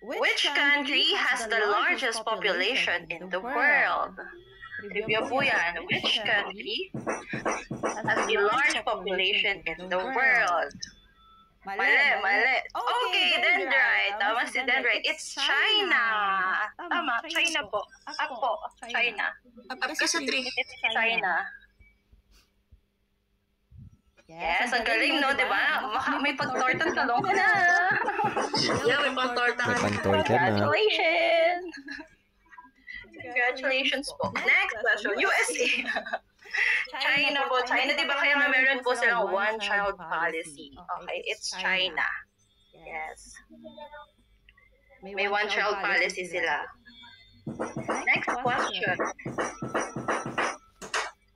Which country has the largest population in the world? Trivia po yan. Which country has the large population in the world? Mali. Okay, Dendrite. Tama si Dendrite. It's China. Tama, China po. Ako, China. Up ka sa 3. It's China. Yes, ang galing, no? Diba? May pag-tortan ka lang na. Yeah, may pang-torta. May pang-torta na. Congratulations! Congratulations po. Next question, USA. China po. China, di ba kaya nga meron po silang one-child policy? Okay, it's China. Yes. May one-child policy sila. Next question.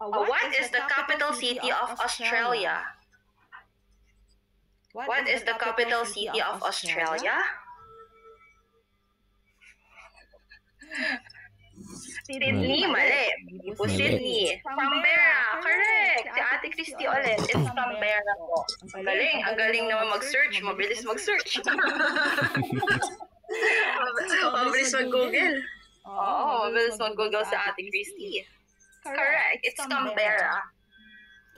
What is the capital city of Australia? What is the capital city of Australia? Sydney, mali. Hindi po Sydney. Canberra, correct. Si Ate Christy ulit. It's Canberra po. Ang galing naman mag-search. Mabilis mag-search. Mabilis mag-google. Oo, mabilis mag-google sa Ate Christy. Correct. It's Canberra.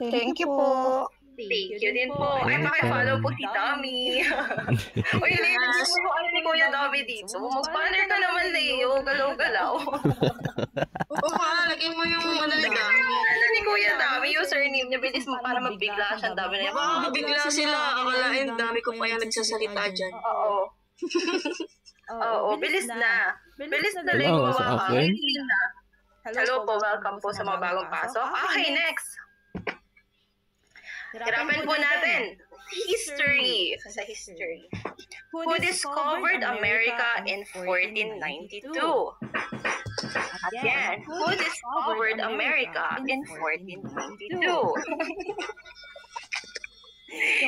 Thank you po. Thank you din po. Ay, pakifollow po si Tommy. Uy, ladies, mo ang si Kuya Tommy dito. Mag-banner ka naman, Leo. Galaw-galaw. Oo nga, lagay mo yung ano nila. Ano ni Kuya Tommy, username niya, bilis mo para mabigla siya. Ang dami na yan. Bigla sila. Akalain, dami ko pa yung nagsasalita dyan. Oo. Oo, bilis na. Bilis na, Leo. Wow, sa akin? Hello po, welcome po sa mga bagong pasok. Okay, next. Hirapan po natin. History. Sa history. Who discovered America in 1492? Again, who discovered America in 1492?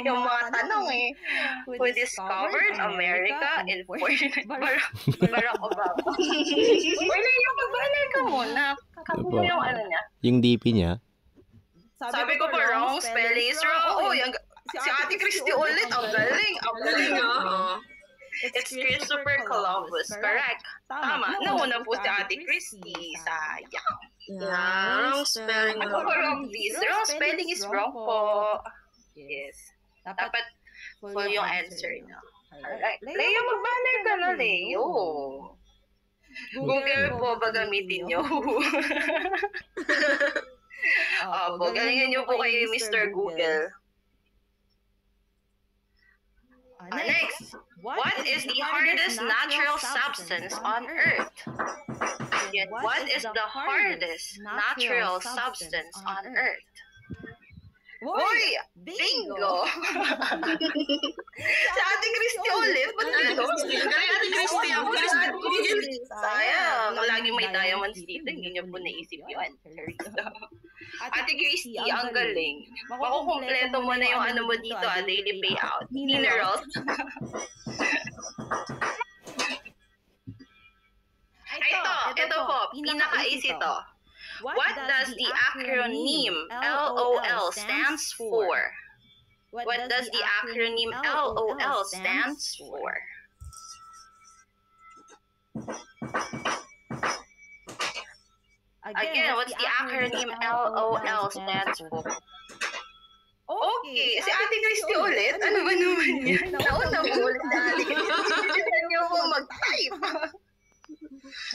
Yung mga tanong eh. Who discovered America in 1492? Barack Obama. Wala yung mag-banner ka muna. Kapo mo yung ano niya. Yung DP niya? Sabi ko pa, wrong spelling is wrong. Uy, si Ate Christy ulit. Ang galing. Ang galing, no? It's Christopher Columbus. Correct. Tama. Nauna po si Ate Christy. Sayang. Yeah, wrong spelling. Ako po wrong, please. Wrong spelling is wrong po. Yes. Dapat full yung answer niyo. Alright. Leo, mag-banner ka na, Leo. Google po ba gamitin niyo? Opo, galingan niyo po kay Mr. Google. Next, what is the hardest natural substance on Earth? What is the hardest natural substance on Earth? Uy! Bingo! Sa Ate Christy ulit. Ba't dito? Galing Ate Christy. Ang bilis mag-google. Sayang. Laging may diamonds dito. Hindi niyo po naisip yun. Ate Christy, ang galing. Makukumpleto mo na yung ano mo dito, daily payout. Minerals. Ito po. Pinaka-easy to. What does the acronym LOL stands for? What does the acronym LOL stands for? Again, what's the acronym LOL stands for? Okay, si Ate Christy ulit? Ano ba naman yan? Nauna po ulit dali. Hindi niyo po mag-type.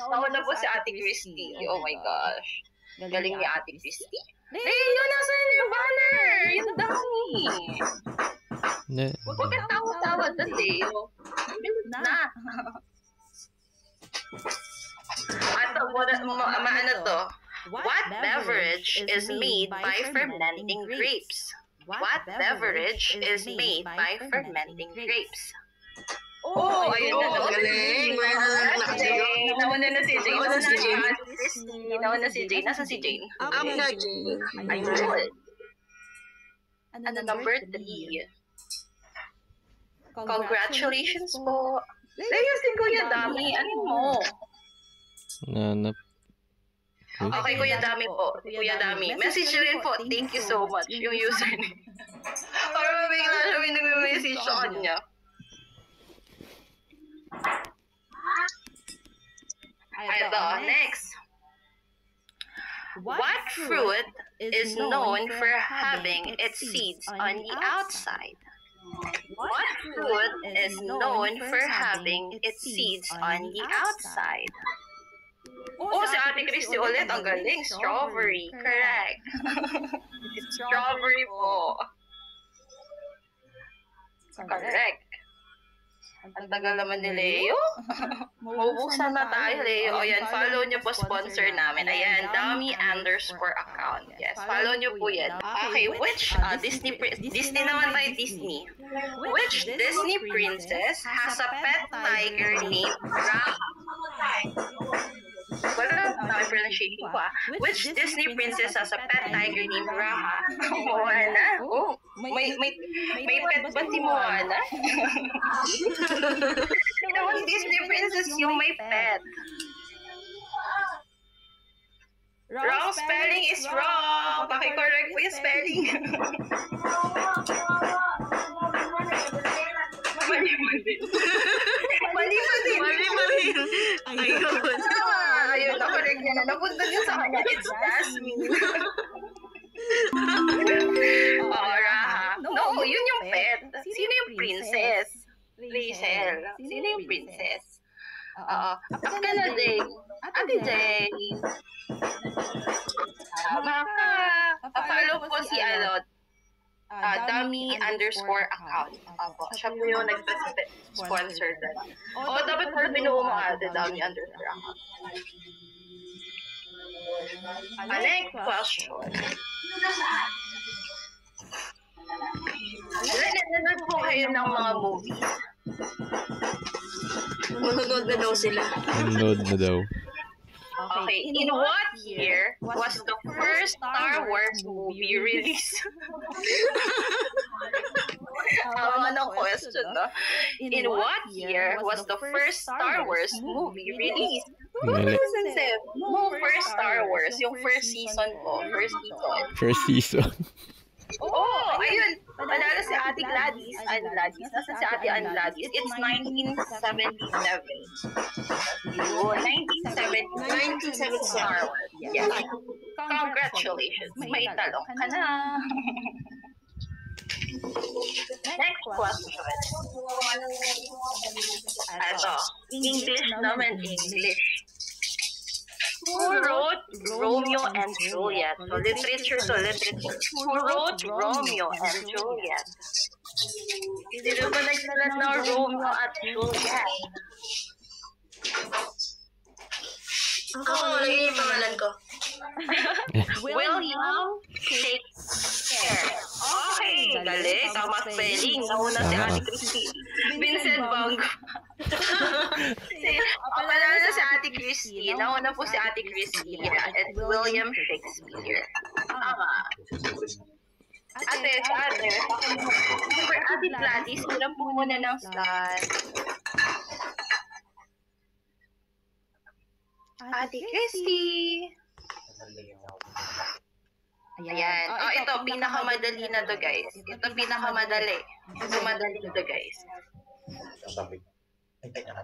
Nauna po si Ate Christy. Oh my gosh. Galing ni Ate Christy. Leo, nasaan yung banner? Yung dami. Huwag ka tawa-tawa doon, Leo. Bilis na. At ano to? What beverage is made by fermenting grapes? What beverage is made by fermenting grapes? Oh, ayun na naman. Galing. Nauna na si Jane. Nauna si Jane. Nasaan si Jane? Ako na, Jane. Ayun. Ano, number 3. Congratulations po. Leo, si Kuya Dami. Ano mo? Nanap. Okay, Kuya Dami po. Kuya Dami. Message rin po. Thank you so much. Yung username. Para mabigla siya may nag-message sa kanya. Ito, next. What fruit is known for having its seeds on the outside? What fruit is known for having its seeds on the outside? Oh, si Ate Christy ulit. Ang galing. Strawberry. Correct. Strawberry po. Correct. Ang tagal naman ni Leo. Mabubuksan na tayo, Leo. O yan, follow nyo po sponsor namin. Ayan, dummy_account. Yes, follow nyo po yan. Okay, which Disney naman tayo, Disney. Which Disney princess has a pet tiger named Raha? Wala na pronunciation ko. Which Disney princess has a pet tiger named Raha? Moana? Oh, may pet ba si Moana? Naman Disney princess yung may pet. Wrong spelling is wrong. Paki-correct po yung spelling. Mali pa din. Ayun. Ayun, na-correct niya na. Napunta niya sa kanya. It's Jasmine. Raha. No, yun yung pet. Sino yung princess? Rachel. Sino yung princess? Ate na, Jane. Ate Jane. Tama ka. Follow po si dummy_account. Opo. Siya po yung nag-sponsor doon. Dapat pala binuo mo ate, dummy_account. Next question. Nanonood po kayo ng mga movies. Manonood na daw sila. Nanonood na daw. Okay, in what year was the first Star Wars movie released? Anong question, no? In what year was the first Star Wars movie released? 2007. No, first Star Wars. Yung first season po. First season. Oh, ayun. Panalo si Ate Gladys. Gladys. Nasaan si Ate Gladys? It's 1977. Oh, 1977 Star Wars. Yes. Congratulations. May talong ka na. Next question. Ito. English naman, English. Who wrote Romeo and Juliet? So literature. Who wrote Romeo and Juliet? Sino ba nagsulat ng Romeo at Juliet? Ako, lagay yung pangalan ko. William Shakespeare. Okay, galing. Tama spelling. Nauna si Ate Christy. Vincent Van Gogh. Panalo na si Ate Christy. Nauna po si Ate Christy. At William Shakespeare. Tama. Ate. For Ate Gladys, ulam po muna ng slot. Ate Christy. Ayan. Ito, pinakamadali na to, guys. Ito, pinakamadali. Madali na to, guys.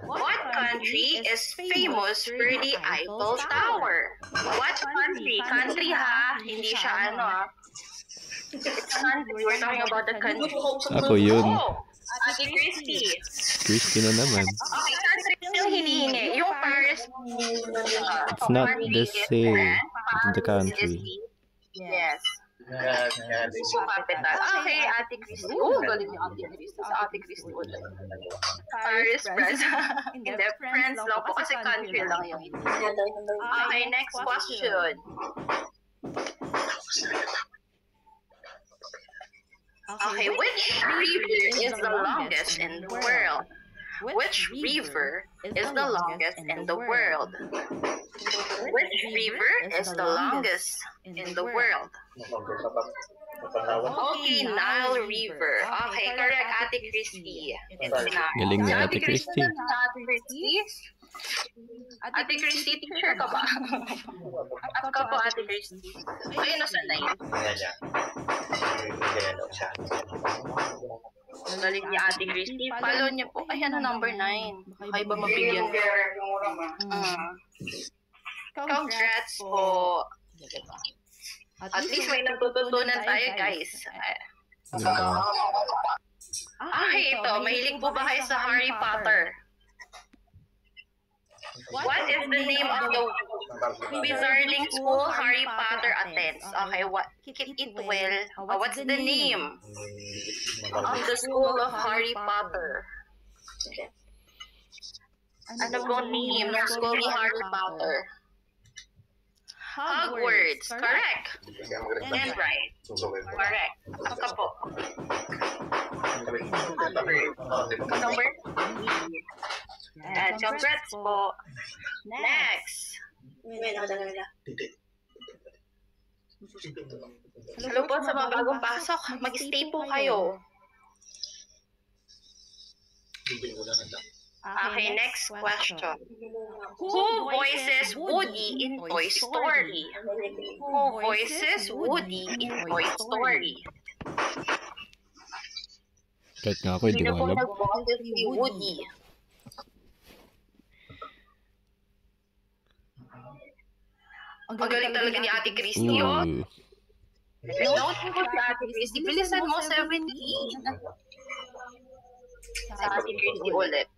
What country is famous for the Eiffel Tower? What country? Country, ha? Hindi siya It's country. We're talking about the country. Ako yun. Oh, Ate Christy. Christy na naman. Okay, country yung hinihingi. Yung Paris. It's not the same. It's the country. Yes. Capital. Okay, Ate Christy. Oh, galing yung Ate Christy. Sa Ate Christy ulit. Paris, France. Hindi, France lang po kasi country lang yung Okay, next question. Okay, which river is the longest in the world? Which river is the longest in the world? Which river is the longest in the world? Okay, Nile River. Okay, correct, Ate Christy. It's Nile. Galing ni Ate Christy. Ate Christy? Ate Christy, teacher ka ba? At ka po, Ate Christy. Ayun, nasa na yun? Galing ni Ate Christy. Follow niyo po. Ay, ano, number 9. Baka iba mabigyan. Congrats po. At least may natututunan tayo, guys. Okay, ito. Mahilig po ba kayo sa Harry Potter? What is the name of the wizarding school Harry Potter attends? Okay, what? It will. What's the name of the school of Harry Potter? Ano pong name ng school ni Harry Potter? Hogwarts. Correct. And right. Correct. Saka po. Number? And congrats po. Next. Hello po sa mga bagong pasok. Mag-stay po kayo. Okay, next question. Who voices Woody in Toy Story? Who voices Woody in Toy Story? Kahit nga ako, hindi Sino ko po alam. nag-voices si Woody? Ang galing talaga ni Ate Christy, oh. Note mo si Ate Christy. Bilisan mo, 17. Sa Ate Christy ulit.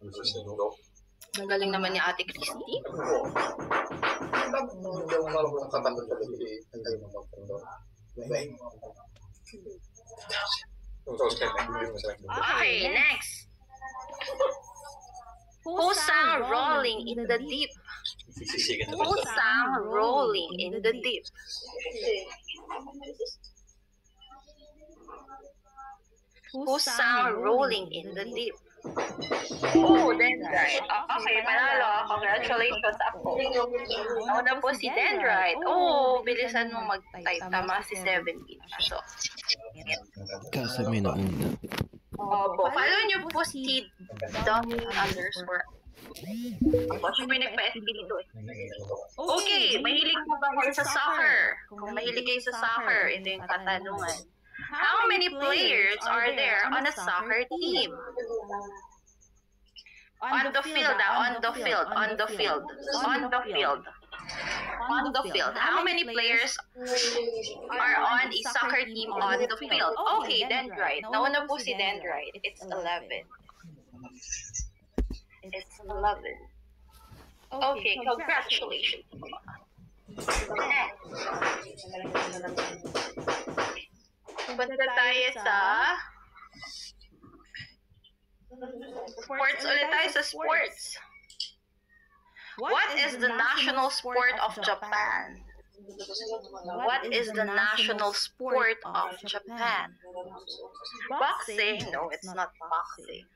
Ang galing naman ni Ate Christy. Okay, next. Who sang Rolling in the Deep? Who sang Rolling in the Deep? Who sang Rolling in the Deep? Oh, Dendrite. Okay, panalo. Congratulations ako. Nauna po si Dendrite. Oh, bilisan mo mag-type. Tama si 17. So, Kasi may nauna. opo. Follow niyo po si Dummy underscore. Kasi may nagpa-SB dito eh. Okay, mahilig mo ba kayo sa soccer? Kung mahilig kayo sa soccer, ito yung katanungan. How many players are there on a soccer team? On the field, on the field, on the field, on the field. On the field. How many players are on a soccer team on the field? Okay, Dendrite. Nauna po si Dendrite. It's 11. It's 11. Okay, congratulations. Next. Punta tayo sa sports ulit tayo sa sports. What is the national sport of Japan? What is the national sport of Japan? Boxing? No, it's not boxing.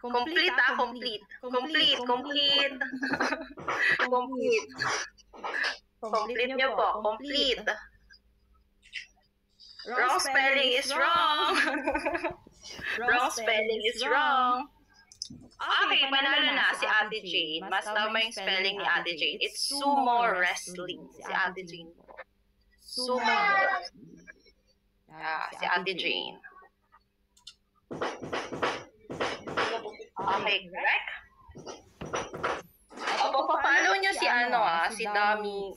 Complete, complete. Complete, complete. Complete. Complete niyo po. Complete. Wrong spelling is wrong. Wrong spelling is wrong. Okay, panalo na si Ate Jane. Mas tama yung spelling ni Ate Jane. It's sumo wrestling. Si Ate Jane. Sumo wrestling. Si Ate Jane. Okay, correct? Opo, pa-follow nyo si si Dami.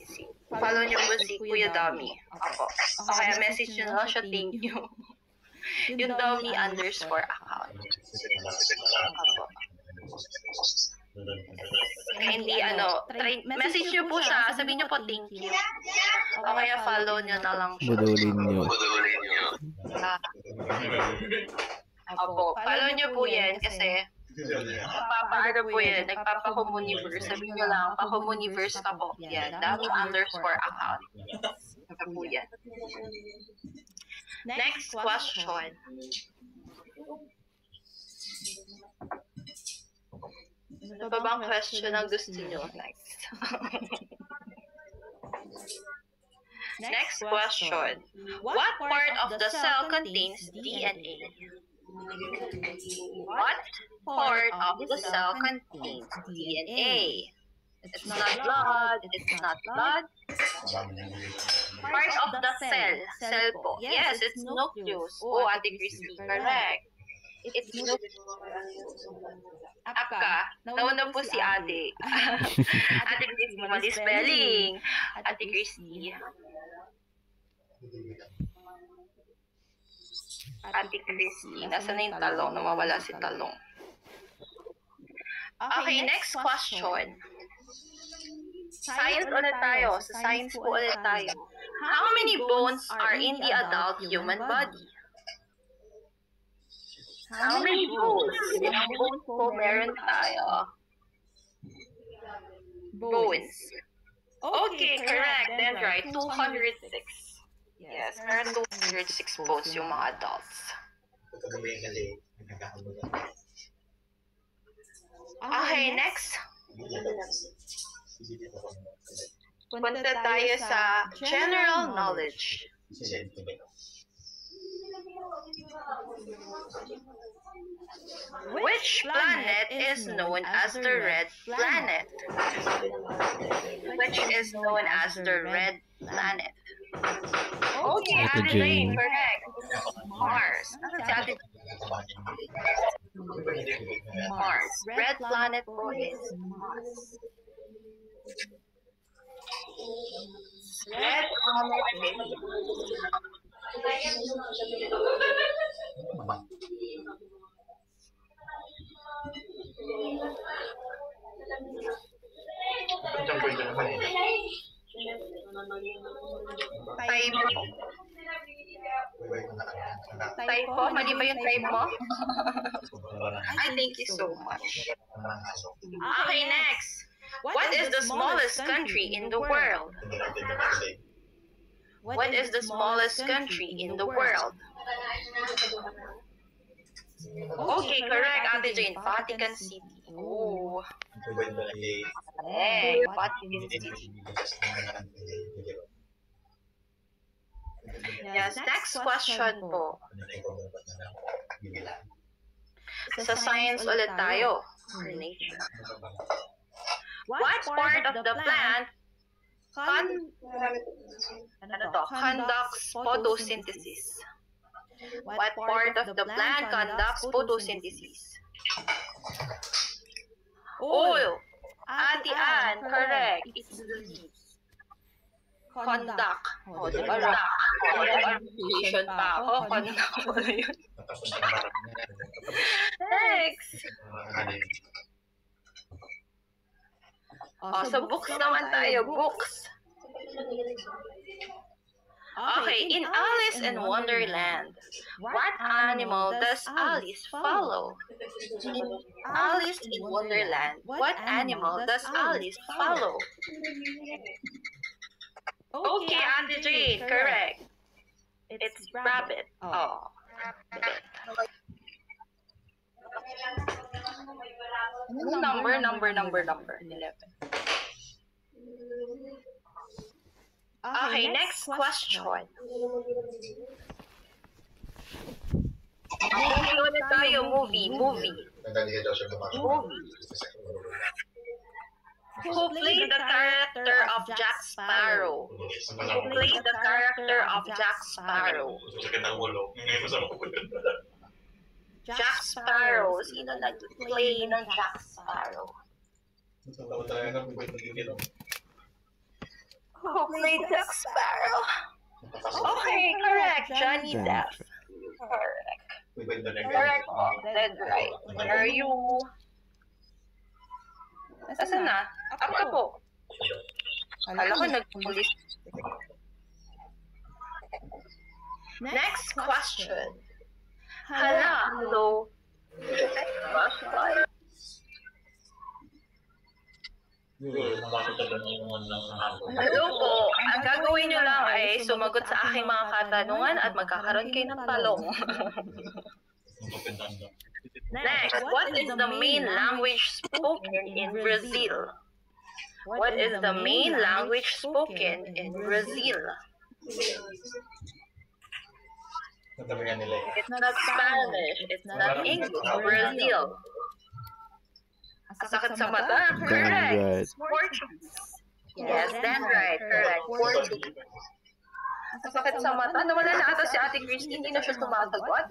Follow nyo po si Kuya Dami. Opo. Okay, message nyo na lang siya, thank you. Yung Dami underscore account. Opo. Hindi, message nyo po siya, sabihin nyo po thank you. O kaya follow nyo na lang siya. Budulin nyo. Opo, follow nyo po yan kasi papaano po yan, nagpapa-communiverse. Sabihin nyo lang, pa-communiverse ka po. Yan, Dami underscore account. Ito po yan. Next question. Ano pa bang question ang gusto nyo? Next. Next question. What part of the cell contains DNA? What part of the cell contains DNA? It's not blood. It's not blood. Part of the cell. Cell po. Yes, it's nucleus. Oh, Ate Christy, correct. It's Snoop. Apka. Nauna po si ate. Ate Christy, mali spelling. Ate Christy. Ate Christy. Nasaan na yung talong? Nawawala si talong. Okay, next question. Science ulit tayo. Sa science po ulit tayo. How many bones are in the adult human body? How many bones? Ilang bones po meron tayo? Bones. Okay, correct. Then right. 206. Yes, meron 206 bones yung mga adults. Okay, next. Punta tayo sa general knowledge. Which planet is known as the red planet? Which is known as the red planet? Okay, Ate Jane, correct. Mars. Mars. Red planet po is Mars. Red planet is type mo? Mali ba yung type mo? I thank you so much. Okay, next. What is the smallest country in the world? What is the smallest country in the world? Okay, correct, Ate Jane. Vatican City. Oh. Hey, Vatican City. Yes, next question po. Sa science ulit tayo. What part of the plant conducts photosynthesis? What part of the plant conducts photosynthesis? Oil. Ate Ann, correct. It's the leaves. Conduct. O, diba? Conduction pa ako. Conduct ko na yun. Next. Oh, so books naman tayo. Books. Okay, in Alice in Wonderland, what animal does Alice follow? In Alice in Wonderland, what animal does Alice follow? Okay, Ate Jane, correct. It's rabbit. Oh, rabbit. Number. 11. Okay, next question. Movie ulit tayo, movie. Who played the character of Jack Sparrow? Who played the character of Jack Sparrow? Jack Sparrow. Sino nag-play ng Jack Sparrow? Who played Jack Sparrow? Okay, correct. Johnny Depp. Correct. Correct. Dead right. Where are you? Asan na? Ako po. Alam ko nag-police. Next question. Hello. Hello po. Ang gagawin nyo lang ay sumagot sa aking mga katanungan at magkakaroon kayo ng talong. Next, what is the main language spoken in Brazil? What is the main language spoken in Brazil? It's not Spanish. It's not English. Brazil. Sakit sa mata. Correct. Portuguese. Yes, that's right. Correct. Portuguese. Sakit sa mata. Nawala na ata si Ate Christy. Hindi na siya tumasagot.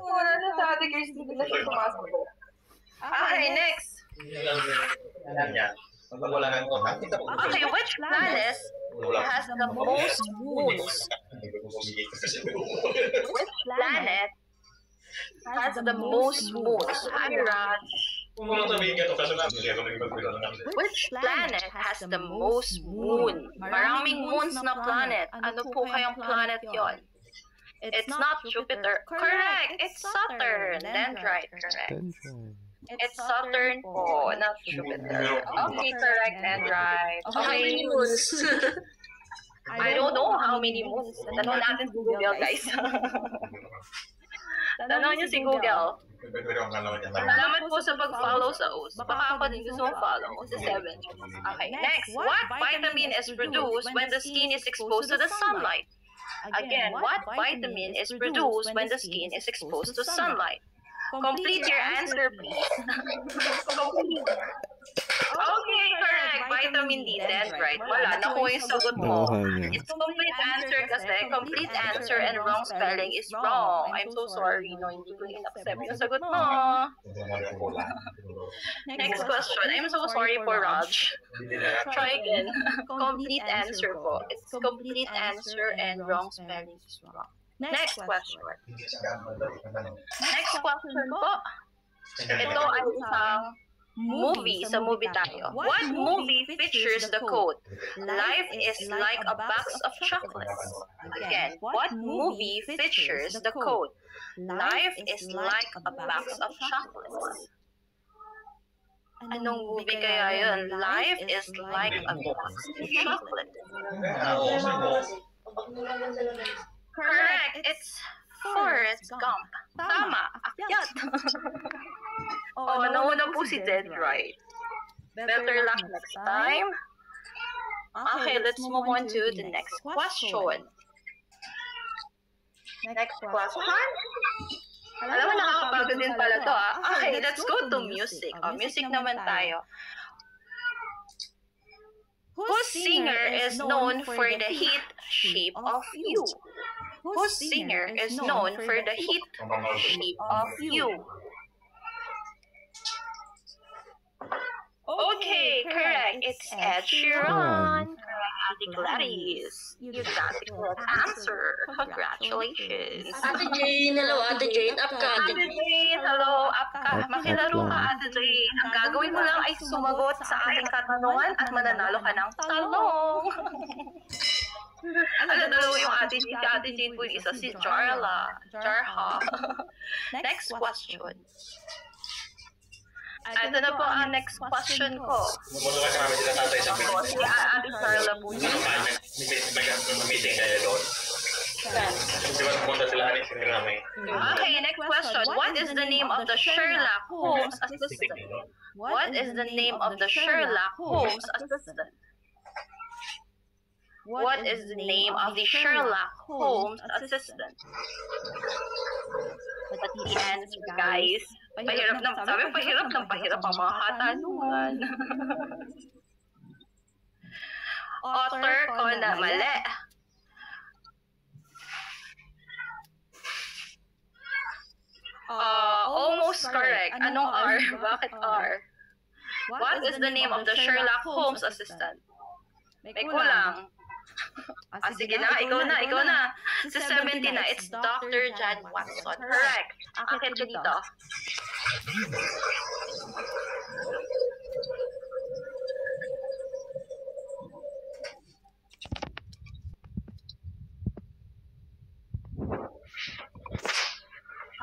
Wala na sa Ate Christy, hindi na siya sumasagot. Okay, next. Okay, which planet has the most moons? Which planet has the most moons? Hi, Raj. Which planet has the most moon? Maraming moons na planet. Ano po kayang planet yon? It's not Jupiter. Correct. It's Saturn. Dendrite. Correct. It's Saturn po, not Jupiter. Okay, correct, Dendrite. How many moons? I don't know how many moons. Tanong natin si Google, guys. Tanong niyo si Google. Salamat po sa pag-follow sa OS. Baka ako din gusto mong follow sa 7. Okay, next. What vitamin is produced when the skin is exposed to the sunlight? Again, what vitamin is produced when the skin is exposed to sunlight? Complete your answer, please. Okay, correct. Vitamin D, Dendrite. Wala, nakuha yung sagot mo. It's complete answer kasi complete answer and wrong spelling is wrong. I'm so sorry. No, hindi ko in-accept yung sagot mo. Next question. I'm so sorry for Raj. Try again. Complete answer po. It's complete answer and wrong spelling is wrong. Next question. Next question po. Ito ay isang movie. Sa movie tayo. What movie features the quote, "Life is like a box of chocolates"? Again, what movie features the quote, "Life is like a box of chocolates"? Anong movie kaya yun? Life is like a box of chocolates. Correct. It's Forrest Gump. Tama. Akyat. Nauna po si Dendrite. Better luck next time. Okay, let's move on to the next question. Next question. Alam mo, nakakapagod din pala to, ah. Okay, let's go to music. Music naman tayo. Whose singer is known for the hit "Shape of You"? Whose singer is known for the hit "Shape of You"? Okay, correct. It's Ed Sheeran. Ate Gladys, you got the correct answer. Congratulations. Ate Jane, hello Ate Jane. Up ka Ate Ate Jane, hello, up ka. Makilaro ka, Ate Jane. Ang gagawin mo lang ay sumagot sa ating katanungan at mananalo ka ng talong. Dalawa yung Ate Jane. Si Ate Jane po yung isa, si Jarha. Next question. Ito na po ang next question ko. Si Ate Charla po yun. Okay, next question. What is the name of the Sherlock Holmes assistant? What is the name of the Sherlock Holmes assistant? What is the name of the Sherlock Holmes assistant? That's the answer, guys. Pahirap ng ang mga katanungan. Author ko na mali. Almost correct. Anong R? Bakit R? What is the name of the Sherlock Holmes assistant? May kulang. Sige na, ikaw na. Sa 70 na, it's Dr. John Watson. Correct. Akit ko dito.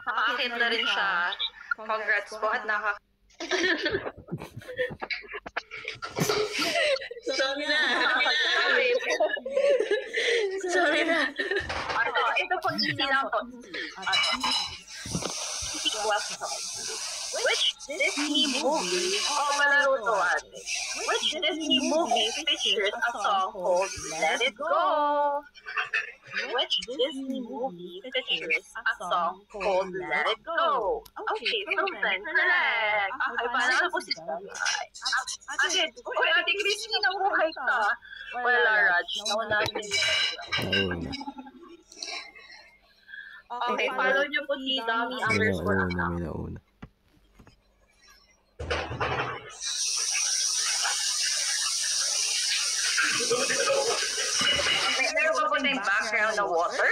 Nakakakit na rin siya. Congrats po at Sorry na. Ito po, easy lang po. Which Disney movie, malaro to ate. Which Disney movie features a song called "Let It Go"? Which Disney movie features a song called "Let It Go"? Okay, Frozen, correct. Okay, parang po si Starlight. Ate Christy, nabuhay ka. Wala, Raj. Nauna. Okay, follow niyo po si Dami underscore account. May nauna. Meron pa po tayong background na water.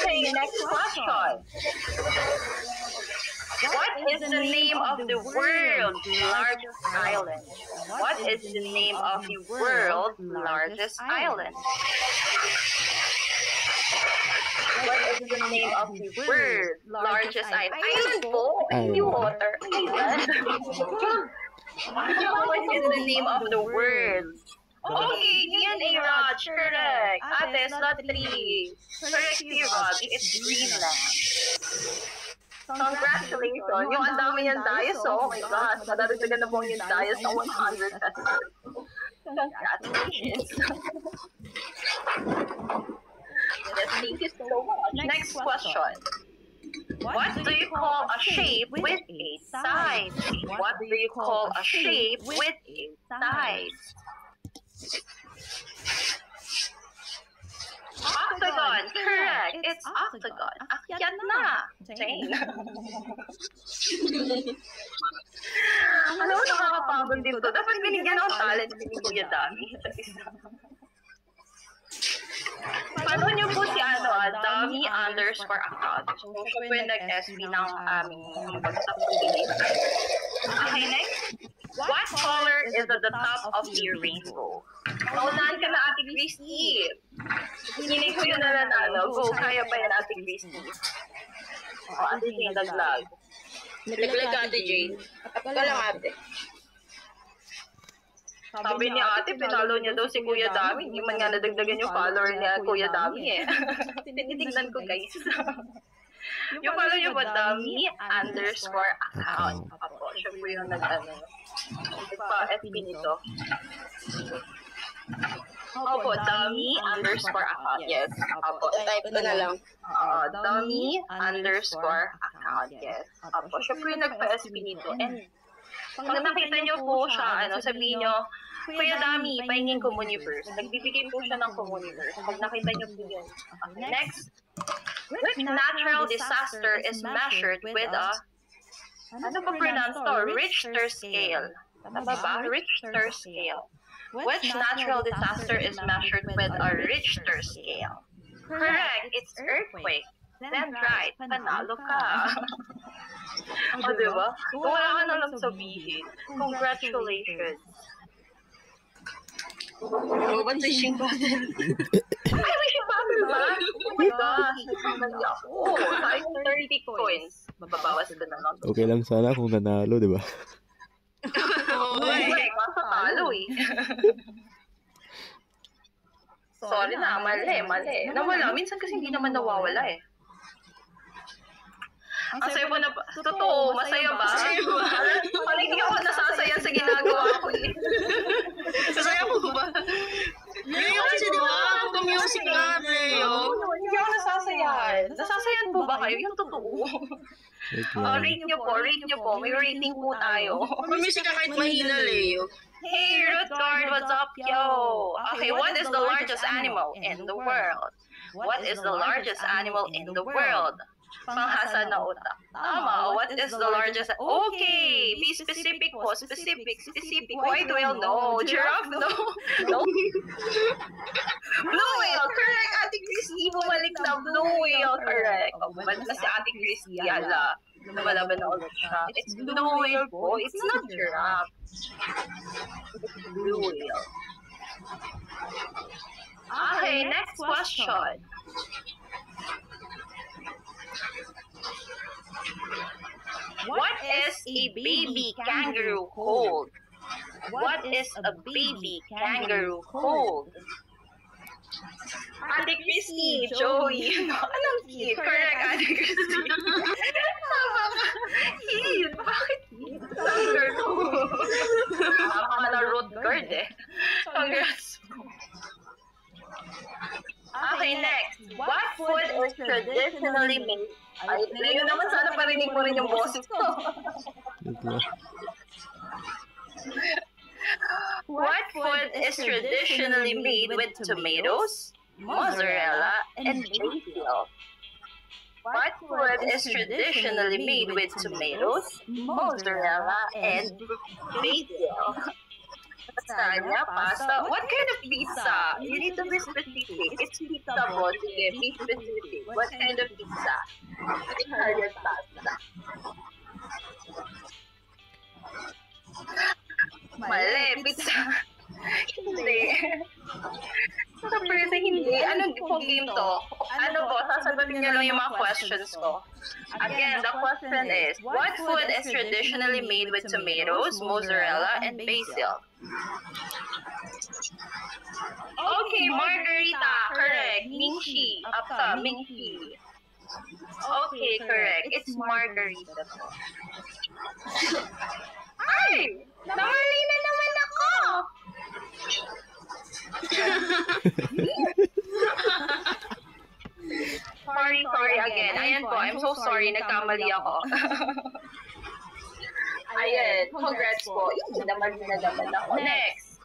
Okay, next question. What is the name of the world's largest island? What is the name of the world's largest island? What is the name of the world's largest island? Island po, hindi water. What is the name of the world? Okay, DNA Raj, correct. Ate, slot 3. Correct si Raj, it's Greenland. Congratulations. Yung ang dami niyang dias, oh my gosh. Nadadagdagan na po yung dias sa 100 pesos. Congratulations. Yes, thank you so much. Next question. What do you call a shape with 8 sides? What do you call a shape with 8 sides? Octagon, correct. It's octagon. Akyat na. Jane. Ano, nakakapagod din to. Dapat binigyan ako talent ni Kuya Dami. Follow niyo po si Dami underscore account. So, siya po yung nag-SB ng aming bagsak pagiging. Okay, next. What color is at the top of your rainbow? Naunahan ka na, Ate Christy. Hindi ko yun na nanalo. Go, kaya pa yan, Ate Christy. O, Ate Jane, laglag. Naglag ka, Ate Jane. Ikaw lang, Ate. Sabi ni Ate, pinalo niya daw si Kuya Dami. Hindi man nga nadagdagan yung follower niya, Kuya Dami eh. Tinitignan ko, guys. Yung follow niyo po, Dami underscore account. Apo, siya po yung nag-ano. Pa-FB nito. Opo, Dami underscore account. Yes. Opo, Type ko na lang. Dami underscore account. Yes. Opo, siya po yung nagpa-SB nito. And pag nakita niyo po siya, sabihin niyo, Kuya Dami, pahingin Communiverse. Nagbibigay po siya ng Communiverse. Pag nakita niyo po yun. Okay, next. Which natural disaster is measured with a, ano ba pronounce to? Richter scale. Tama ba? Richter scale. Which natural disaster is measured with a Richter scale? Correct. It's earthquake. Then right. Panalo ka. O, diba? Kung wala ka na lang sabihin, congratulations. Oh, ba't fishing bottle? Ay, wishing bottle ba? Oh my gosh. Nagkamali ako. Sayang 30 coins. Mababawas ka na lang. Okay lang sana kung nanalo, di ba? Okay, masatalo eh. Sorry na, mali. Nawala. Minsan kasi hindi naman nawawala eh. Ang saya mo na ba? Totoo, masaya ba? Parang hindi ako nasasaya sa ginagawa ko eh. Sasaya ko ba? Leo kasi di ba? Ang music na, Leo. Hindi ako nasasayahan. Nasasayan po ba kayo? Yung totoo. Rate niyo po. May rating po tayo. Music ka kahit mahina, Leo. Hey, Root Guard, what's up, yo? Okay, what is the largest animal in the world? What is the largest animal in the world? Panghasa na utak. Tama. What is the largest? Okay. Be specific po. Specific. Why do I know? Giraffe? No. Blue whale. Correct. Ate Christy, bumalik na. Blue whale. Correct. Bumalik na si Ate Christy. Ala. Lumalaban na ulit siya. It's blue whale po. It's not giraffe. It's blue whale. Okay, next question. What is a baby kangaroo called? What is a baby kangaroo called? Ate Christy, Joey. Anong kid? Correct, Ate Christy. Tama ka. Kid. Bakit kid? Kangaroo. Tama ka na root guard eh. Congrats. Okay, next. What food is traditionally made? Ay, Leo naman, sana parinig mo rin yung boses ko. What food is traditionally made with tomatoes, mozzarella, and basil. What food is traditionally made with tomatoes, mozzarella, and basil? Lasagna, pasta. What kind of pizza? You need to be specific. It's pizza po. Sige, be specific. What kind of pizza? Italian pasta. Mali, pizza. Hindi. Sa person, hindi. Ano po game to? Ano po? Sasagutin niyo lang yung mga questions ko. Again, the question is, what food is traditionally made with tomatoes, mozzarella, and basil? Okay, margarita. Correct. Minchi. Apta, minchi. Okay, correct. It's margarita. Ay! Namali na naman ako! Sorry again. Ayan po, I'm so sorry. Nagkamali ako. Ayan, congrats po. Namali na naman ako. Next.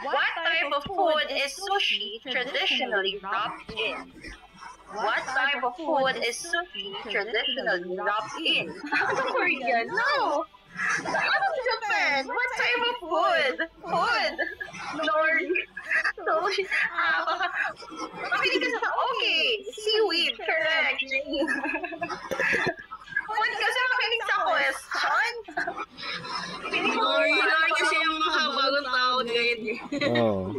What type of food is sushi traditionally wrapped in? What type of food is sushi traditionally wrapped in? Korean? No! Japan? What type of food? Food? Nori? Sushi? Makinig ka sa... Okay! Seaweed! Correct! What kasi makinig sa question? Nori kasi yung makabagong tao ngayon eh. Oh.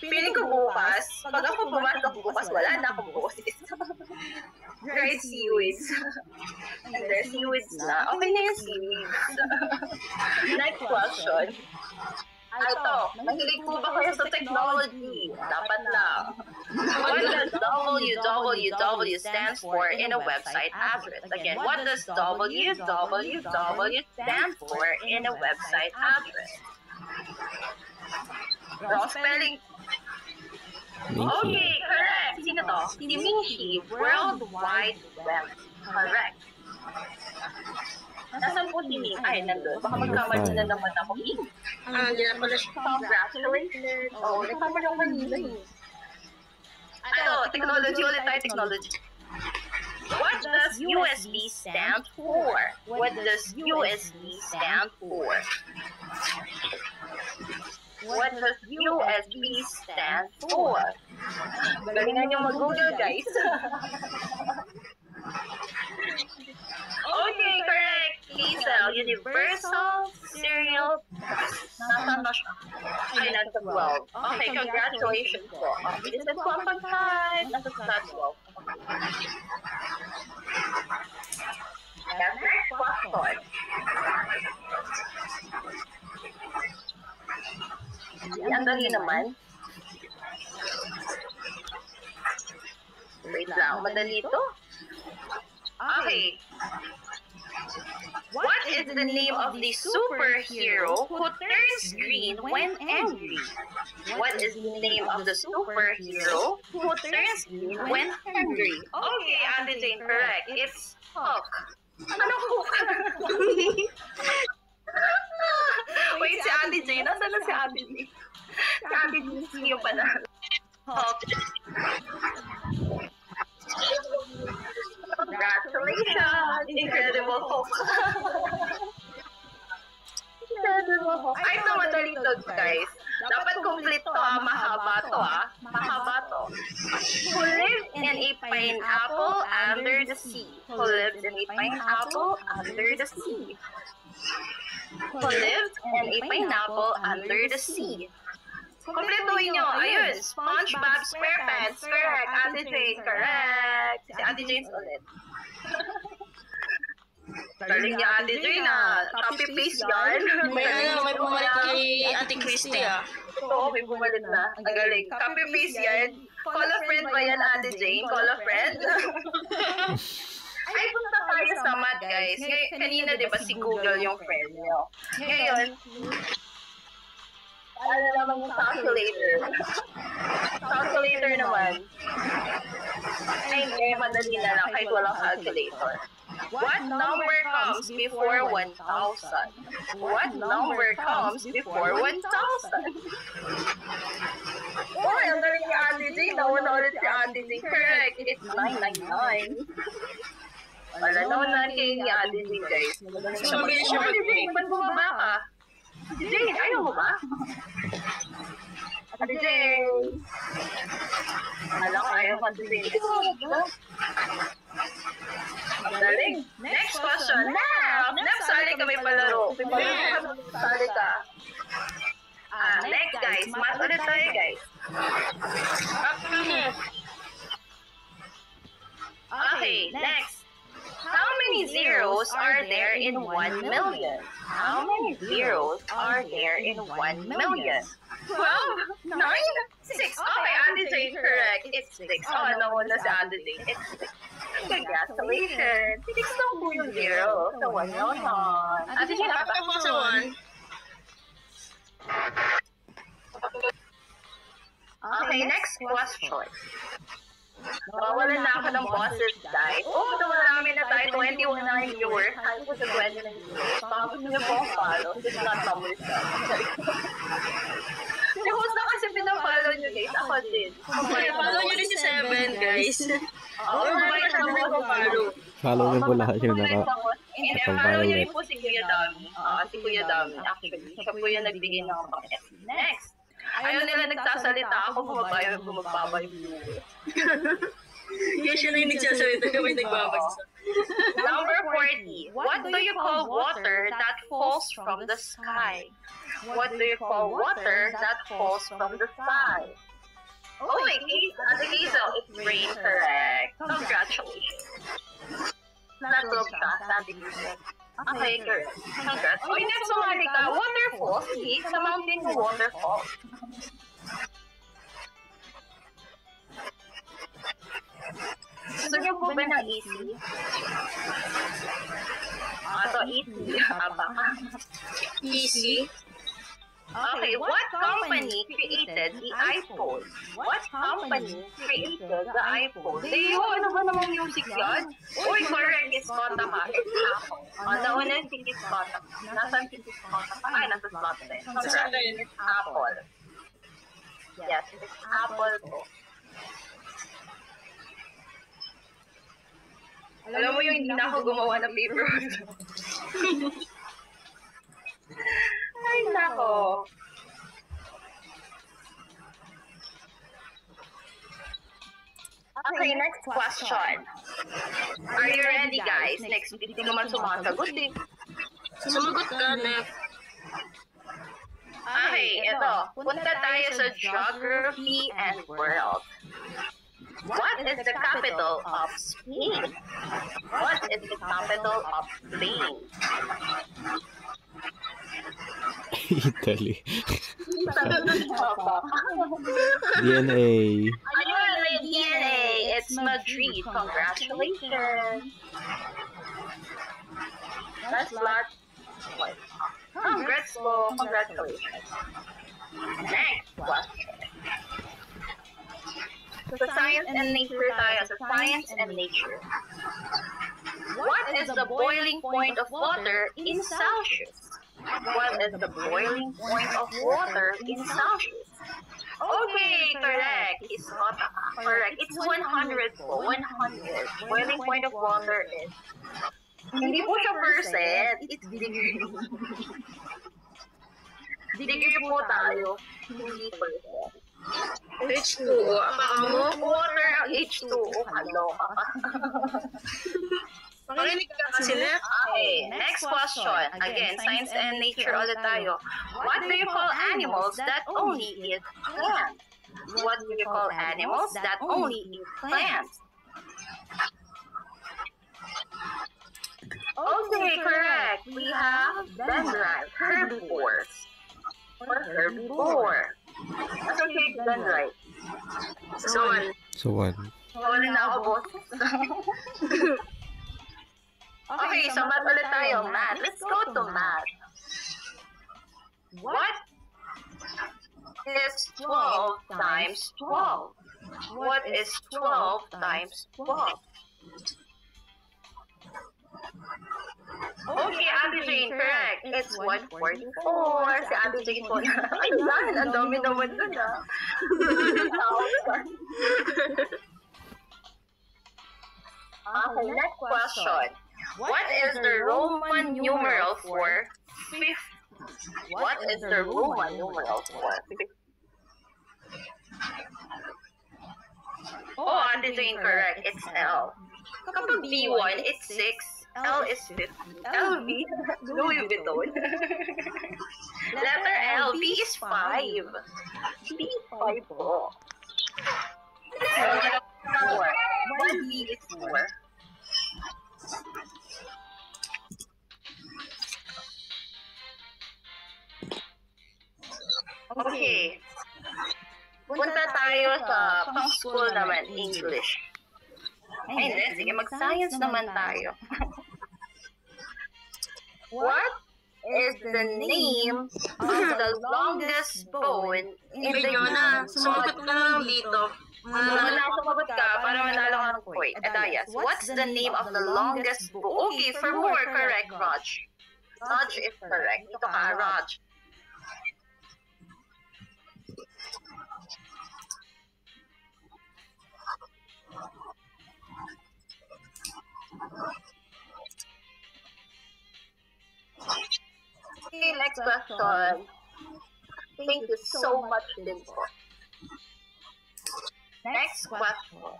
Feeling ko bukas, pag ako pumasok bukas, wala na akong boses. Dried seaweeds. And there's seaweeds na. Okay na yung seaweeds. Next question. Ito, mahilig po ba kayo sa technology? Dapat lang. What does www stands for in a website address? Again, what does www stand for in a website address? Wrong spelling. Minchi. Okay, correct. Sino to? Si Minchi, World Wide Web. Correct. Nasaan po si Minchi? Ay, nandun. Baka magkamali na naman ako. Hindi na pala siya. Congratulations. Oh, nagkamali ako kanina eh. Ito, technology ulit tayo, technology. What does USB stand for? What does USB stand for? What does USB stand for? Galingan nyo mag-Google, guys. Okay, correct. Lisa, Universal Serial. Nasaan na siya? Ay, nasa 12. Okay, congratulations po. Okay, this is 12.5. Nasa 12. That's next question. Ang dali naman. Wait lang, madali ito. Okay. What is the name of the superhero who turns green when angry? What is the name of the superhero who turns green when angry? Okay, Ate Jane, correct. It's Hulk. Ano Hulk? Wait, si Ate Jane. Nasaan na si Ate Jane? Si Ate Jane, sino pa na? Hulk. Congratulations! Incredible Hulk. Incredible Hulk. Ay, ito madali to, guys. Dapat complete to, mahaba to, Mahaba to. Who lives in a pineapple under the sea? Who lives in a pineapple under the sea? Who lives in a pineapple under the sea? Kompletuhin nyo. Ayun. SpongeBob SquarePants. Correct. Ate Jane. Correct. Si Ate Jane ulit. Galing niya Ate Jane Copy-paste yan. May pumalit kay Ate Christy Oo, may bumalit na. Ang galing. Copy-paste yan. Call a friend ba yan, Ate Jane? Call a friend? Ay, punta tayo sa math, guys. Kanina, di ba, si Google yung friend nyo. Ngayon, ano naman yung calculator? Calculator naman. Ay, hindi. Madali na lang kahit walang calculator. What number comes before 1,000? What number comes before 1,000? Oh, ang galing ni Ate J. Nauna ulit si Ate J. Correct. It's 999. Wala naman na kay ni Ate J, guys. Mabilis siya mag-break. Ba't bumaba ka? Ate J, ayaw mo ba? Ate J. Alam ko, ayaw mo, Ate J. Galing. Next question. Next, sali ka may palaro. Sali ka. Next, guys. Math ulit tayo, guys. Okay, next. How many zeros are there in 1 million? How many zeros are there in 1 million? 12, 9, 6. Okay, Ate J, correct. It's 6. Oh, nauna si Ate J. It's 6. Congratulations. 6 lang po yung zero. So, 1 million. Ate J, Bakit po sa 1? Okay, next question. Nawawalan na ako ng bosses, guys. Oh, marami na tayo. 21 na yung viewers. Tayo po sa 20 na viewers. Tapos niyo po ang follow. This is not number 7. Si host na kasi pinafollow niyo, guys. Ako din. Okay, follow nyo rin si 7, guys. Oo, may siya naman ko follow. Follow niyo po lahat yung Follow niyo rin po si Kuya Dami. Si Kuya Dami, actually. Siya po yung nagbigay ng paket. Next. Ayaw nila nagsasalita ako, bumababa yung viewers. Kaya siya na yung nagsasalita kapag nagbabagsak. Number 40. What do you call water that falls from the sky? What do you call water that falls from the sky? Oh my God, Ate Hazel, it's rain, correct. Congratulations. Natulog ka, sabi ko. Okay, correct. Congrats. Okay, next sumali ka. Waterfall. See, sa mountain waterfall. Gusto niyo po ba na easy? Ito, easy. Easy. Okay, what company created the iPhone? What company created the iPhone? Leo, ano ba namang music yan? Uy, correct, it's Kontaka. It's Apple. Nauna yung si Kontaka. Nasaan si Kontaka? Ay, nasa slot din. Correct, it's Apple. Yes, it's Apple po. Alam mo yung hindi na ako gumawa ng paper. Ay, nako. Okay, next question. Are you ready, guys? Next, hindi naman sumasagot eh. Sumagot ka, Nef. Okay, ito. Punta tayo sa geography and world. What is the capital of Spain? What is the capital of Spain? Italy. DNA. Ayun, may DNA. It's Madrid. Congratulations. That's lot. Congrats po. Congratulations. Next question. So science and nature tayo. So science and nature. What is the boiling point of water in Celsius? What is the boiling point of water in Celsius? Okay, correct. It's not correct. It's 100 po. 100. Boiling point of water is hindi po siya percent. It's degree. Degree po tayo. Hindi percent. H2O. Baka mo? Water ang H2O. Kaloka ka. Pakinig ka kasi, Nef. Okay, next question. Again, science and nature ulit tayo. What do you call animals that only eat plants? What do you call animals that only eat plants? Okay, correct. We have dendrites, herbivores. Or herbivore. Associate dendrite. So, one. Wala na ako, boss. Okay, so math ulit tayo. Math. Let's go to math. What is 12 times 12? What is 12 times 12? Okay, Ate Jane, correct. It's 144. Si Ate Jane po na. Ayan, ang dami naman dun ah. Okay, next question. What is the Roman numeral for 50? What is the Roman numeral for 50? Oh, Ate Jane, correct. It's L. Kapag B1, it's 6. L is 50. LB, Louis Vuitton. Letter L, B is 5. B is 5 po. Four. One B is 4. Okay. Punta tayo sa pang-school naman, English. Ay, hindi. Sige, mag-science naman tayo. What is the name of the longest bone in the Fiona, universe? sumagot ka na lang dito. Wala, sumagot ka para manalo ka ng point. Yes. What's the name of the longest bone? Okay, for more, correct, Raj. Raj is correct. Ito ka, Raj. Okay, next question. Thank you so much, Dimpo. Next question.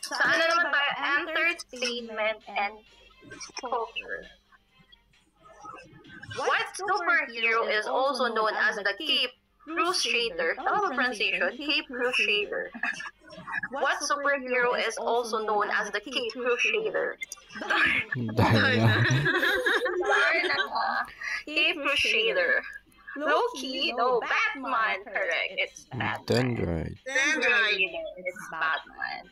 Saan na naman tayo? Entertainment and culture. What superhero is also known as the Cape Crusader? Tama ba pronunciation? Cape Crusader. What superhero is also known as the Cape Crusader? Diana. Cape Crusader. Loki? No, Batman. Correct. It's Batman. Dendrite. Dendrite. It's Batman.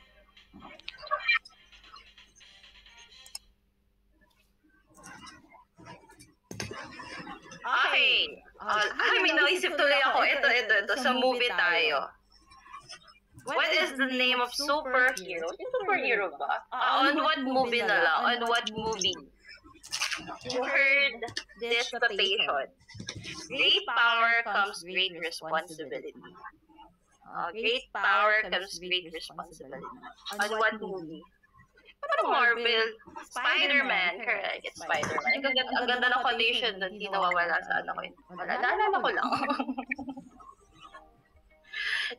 Okay. Ay, may naisip tuloy ako. Ito. Sa movie tayo. What is the name of superhero? Superhero ba? On what movie na lang? On what movie? You heard this quotation. Great power comes great responsibility. Great power comes great responsibility. On what movie? Parang Marvel. Spider-Man. Correct. It's Spider-Man. Ang ganda ng quotation doon. Hindi nawawala sa ano ko yun. Wala. Naalala ko lang.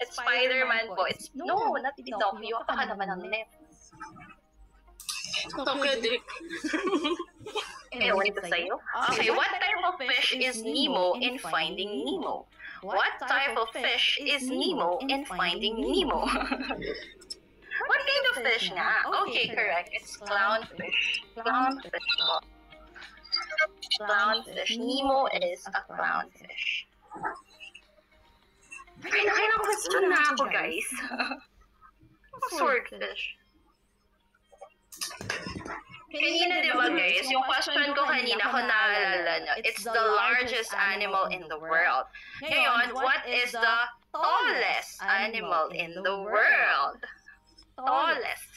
It's Spider-Man po. It's, no, not Pinocchio. Baka naman ang left. Okay, Dick. Ewan ito sa'yo. Okay, what type of fish is Nemo in Finding Nemo? What type of fish is Nemo in Finding Nemo? What kind of fish nga? Okay, correct. It's clownfish. Clownfish po. Clownfish. Nemo is a clownfish. Nakailang question na ako, guys. Swordfish. Kanina, di ba guys, yung question ko kanina, kung naalala nyo, it's the largest animal in the world. Ngayon, what is the tallest animal in the world? Tallest.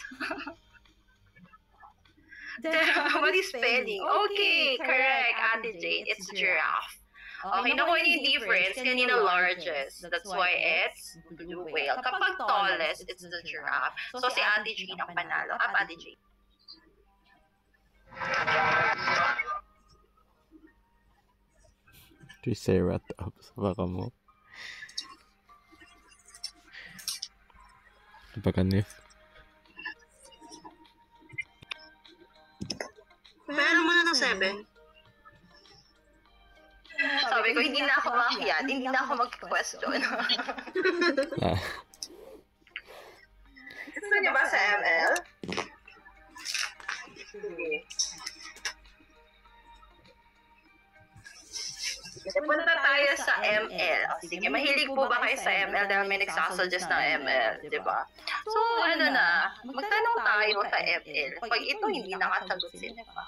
What is spelling? Okay, correct, Ate Jane. It's giraffe. Okay, nakuha niyo yung difference. Kanina largest. That's why it's blue whale. Kapag tallest, it's the giraffe. So si Ate Jane ang panalo. Ate Jane. Triceratops. Baka mo. Baka nif. Meron mo na ng 7. Sabi ko, hindi na ako makiyan. Hindi na ako mag-question. Ah. Gusto niyo ba sa ML? Sige. Punta tayo sa ML. Sige, mahilig po ba kayo sa ML dahil may nagsasuggest ng ML, di ba? So, ano na, magtanong tayo sa ML. Pag ito hindi nakasagot sila pa.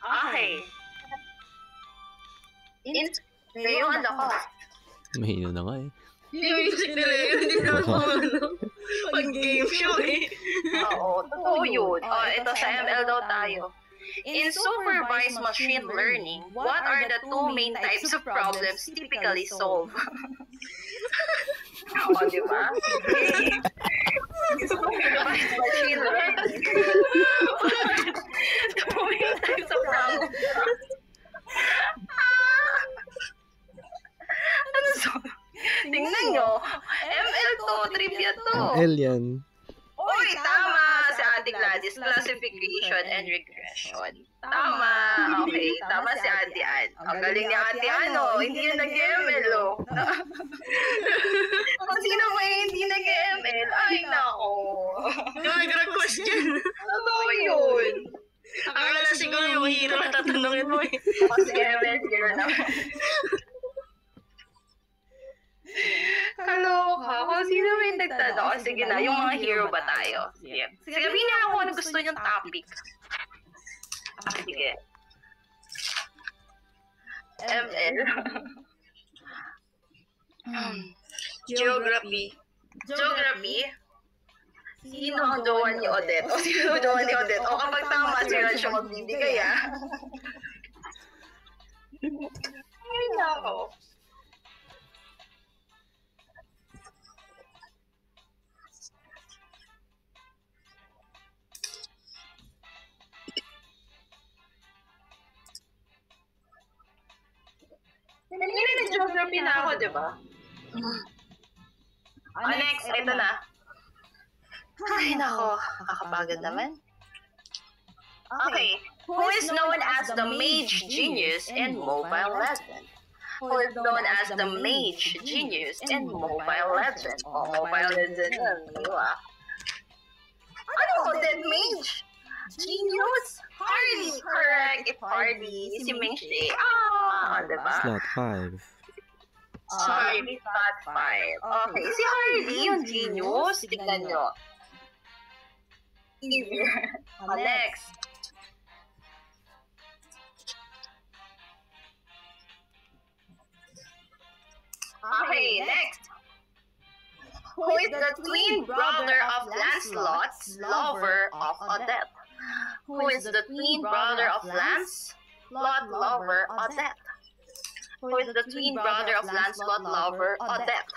Okay. Ngayon ako. Mahina na nga eh. Yung music nila yun, hindi naman ako pag-game show eh. Oo, totoo yun. Ito sa ML daw tayo. In supervised machine learning, what are the two main types of problems typically solved? Di ba? Supervised machine learning. Two main types of problems. Ano so? Tingnan nyo. ML to, trivia to. ML yan. Uy, tama! Si Ate Gladys, classification and regression. Tama! Okay, tama si Ate Ann. Ang galing ni Ate Ano, hindi yun nag-ML, oh. Kung sino ba yung hindi nag-ML? Ay, nako. Yung nag question. Totoo yun. Akala siguro yung hero na tatanungin mo eh. Kasi ML, hero naman. Kaloka. Kung sino ba yung nagtanong? Sige na, yung mga hero ba tayo? Sige. Sabihin niya lang kung ano gusto niyong topic. Sige. ML. Geography. Geography. Sino ang jowa ni Odette? O sino ang jowa ni Odette? O kapag tama, si Ran siya magbibigay, ah. Ay, nako. Nangyari na geography na ako, di ba? Next, ito na. Ay, nako. Nakakapagod naman. Okay. Who is known as the mage genius in Mobile Legends? Who is known as the mage genius in Mobile Legends? Oh, Mobile Legends. Di ba? Ano ko, dead mage? Genius? Hardy! Correct. It's Hardy. Si Ming Shi. Di ba? Slot 5. Hardy Slot 5. Okay. Si Hardy, yung genius. Tignan nyo. Easier. Next. Okay, next. Who is the twin brother of Lancelot's lover of Odette? Who is the twin brother of Lancelot lover Odette? Who is the twin brother of Lancelot lover Odette?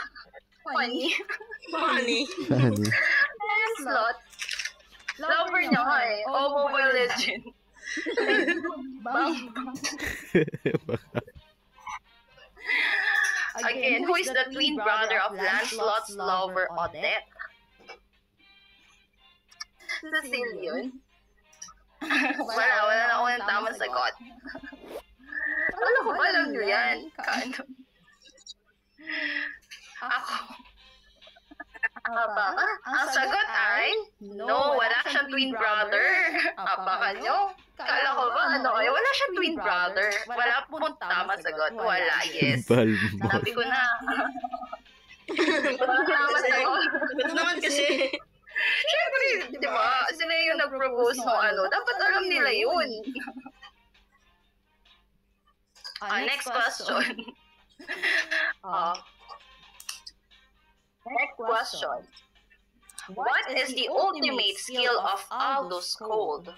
Funny. Funny. Funny. Lancelot. Lover niya nga eh. Oh, Mobile Legend. Bang. Again, who is the twin brother of Lancelot's lover Odette? Cecil yun. Wala na ako ng tamang sagot. Ano ko ba, alam nyo yan? Kano? Ako. Ang sagot ay, no, wala siyang twin brother. Baka nyo? Kala ko ba, ano kayo? Wala siyang twin brother. Wala pong tamang sagot. Wala, yes. Balbol. Sabi ko na. Wala tamang sagot. Ba't naman kasi? Siyempre, di ba? Sila yung nag-propose ng ano. Dapat alam nila yun. Next question. Next question. What is the ultimate skill of Aldous Cold?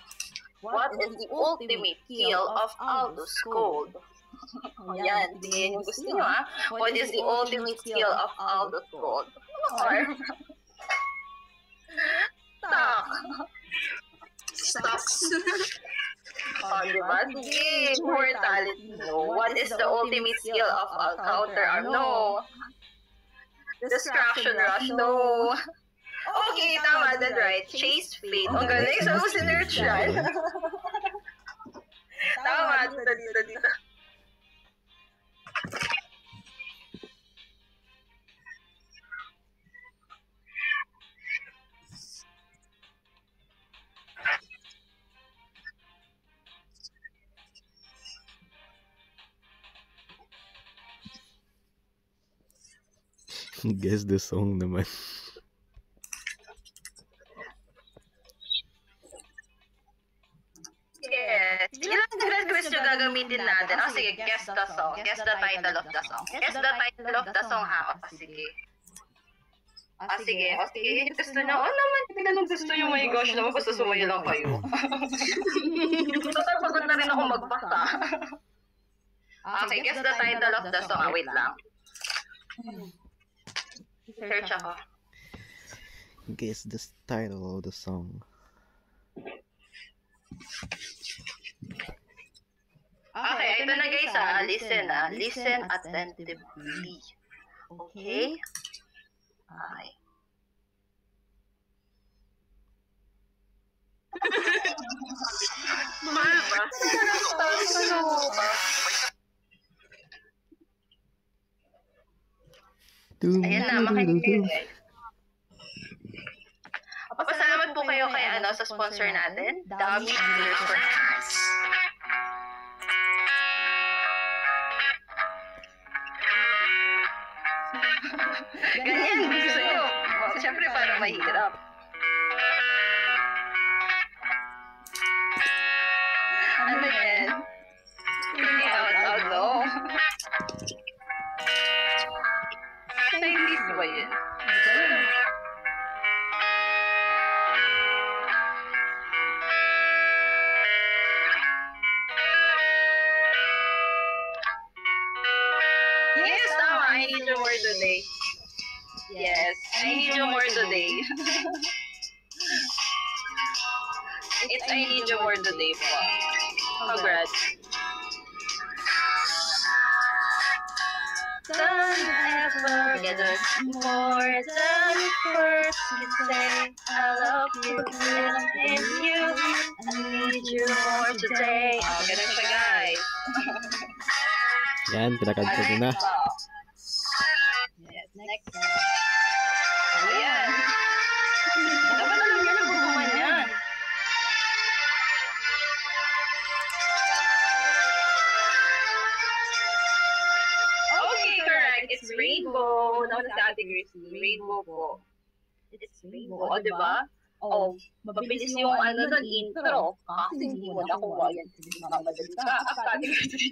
What is the ultimate skill of Aldous Cold? Yan, tingin yung gusto nyo, ha? What is the ultimate skill of Aldous Cold? Or, Stocks. diba? Sige, mortality, no. What is the ultimate skill of a counter-arm? No. Distraction rush, no. Okay, tama, that's right. Chase fate. Ang galing, saan mo sinerch yan? Tama, dito. Guess the song naman. Yes. Ilang question gagamitin natin? Sige, guess the song. Guess the title of the song. Guess the title of the song, ha? Sige. Sige. O sige, yun yung gusto niyo. Oh naman, hindi ganun gusto niyo. My gosh naman, basta sumayo lang kayo. Total, pagod na rin ako magbasa. Okay, guess the title of the song. Wait lang. Search ako. Guess the title of the song. Okay, ito na guys Listen Listen attentively. Okay? Okay. Mahal ba? Ayan na, makinig kayo guys. Pasalamat po kayo kay sa sponsor natin, Dami English for Cars. Ganyan, gusto nyo. Siyempre, parang mahirap. Ano yan? Hindi out, no? Chinese ba yun? Yes, tama. I need you more today. Yes, I need you more today. It's I need you more today po. Congrats. Don't ever get us more than first you say I love you and I miss you. I need you more today. Oh, ganun siya guys. Yan, pinakanta ko na. Yes, next one. Ayan. Dapat alam niya na bubuman yan. Okay, correct. It's rainbow. Nauna sa Ate Gracie. Rainbow po. It's rainbow. O, diba? O, mabilis yung doon, intro. Kasi hindi mo nakuha yan. Sige, mamadali ka. Ate Gracie.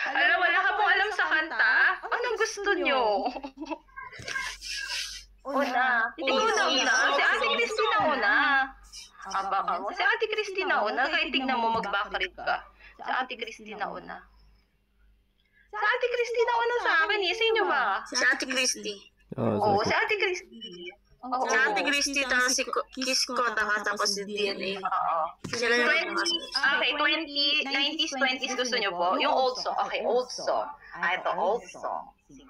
Alam, wala ka pong alam sa kanta? Anong gusto nyo? Una. Ikaw na una. Si Ate Christina una. Baka mo. Si Ate Christina una. Kahit tignan mo mag-backread ka. Si Ate Christina una. Si Ate Christina una sa akin eh. Sa inyo ba? Si Ate Christy. Oh, Oo, si Ate Christy. Oo. Si Ate Christy, tapos si Kiss ko, tapos si DNA. Oo. Sila yung Okay, 90s, 20s gusto nyo po? Yung old song. Okay, old song. Ito, old song. Sige.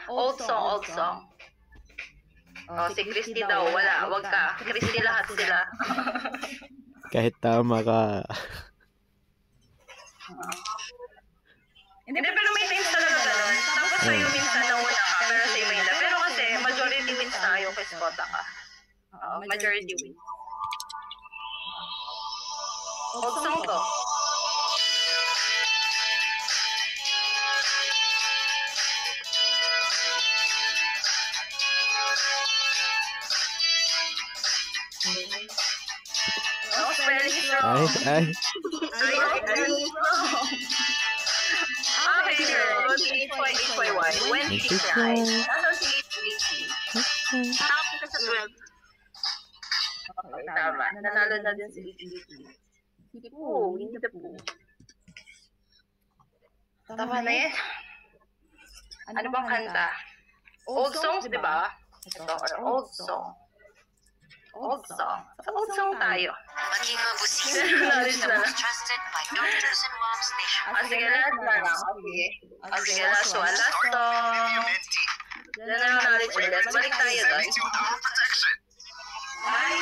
Old song. Oh, si Christy daw, wala, wag ka. Christy lahat sila. Kahit tama ka. Hindi, pero may times talaga gano'n. Tapos sa'yo minsan nauna ka, pero sa'yo may hindi. Pero kasi, majority wins tayo kay Skota ka. Majority wins. Old song to. Oh, spelling is wrong. Ay. Okay, girl. H-Y-Y. When she cries. Nasaan si H-Y-Y? Tapos ka sa 12. Okay, tama. Nanalo na din si H-Y-Y. Oo, hindi na po. Tama na yan. Ano bang kanta? Old songs, di ba? Ito, old song. Old song. Sa old song tayo. Maging mabusisi Knowledge the na. most trusted by doctors and moms nationwide. Sige, last na lang. Sige, last one. Last song. General knowledge ulit. Balik tayo doon. Ay.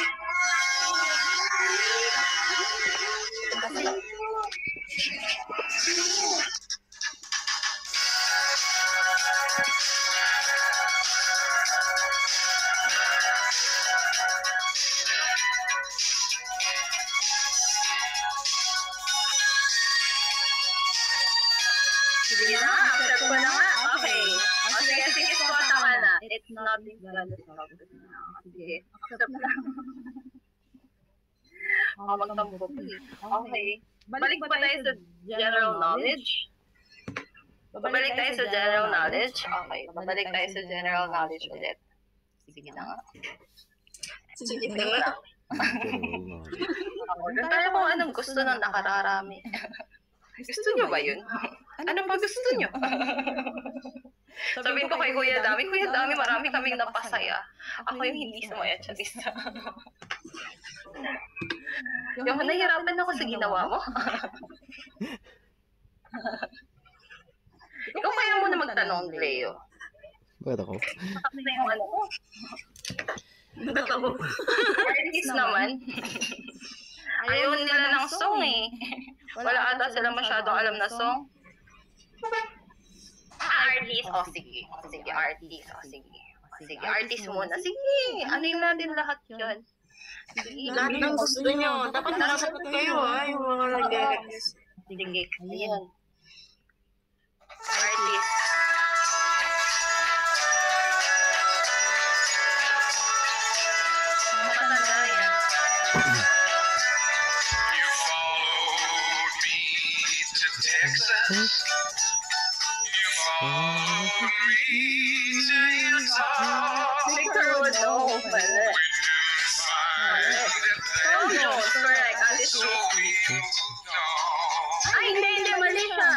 Sige na, accept ko na nga. Okay. O sige, Scott, it's nothing gonna stop us now. Sige, accept na lang. Magtampo po. Okay. Balik pa tayo sa general knowledge. Babalik tayo sa general knowledge. Okay, babalik tayo sa general knowledge ulit. Sige na nga. Sige na nga. Doon tayo kung anong gusto ng nakararami. Gusto nyo ba yun? Ano ba gusto nyo? Sabihin ko kay Kuya Dami, marami kaming napasaya. Ako yung hindi sumaya, Charissa. Yung nahihirapan ako sa ginawa mo. Ikaw kaya mo na magtanong, Leo. Bakit ako? Bakit na yung ano ko? Artist naman. Ayaw nila ng song eh. Wala ata sila masyadong alam na song. Artist. O sige. Sige, artist. O sige. Sige, artist muna. Sige, ano yung natin lahat yun? Sige, Lahat ng gusto nyo. Dapat nakasagot kayo ha, yung mga nag-guess. sige. Ayan. Artist. Matanda yan. You followed me to Texas. You followed me to Utah. Victor would know pala. Tom Jones, correct. Alice So we moved on. Ay, hindi, mali siya.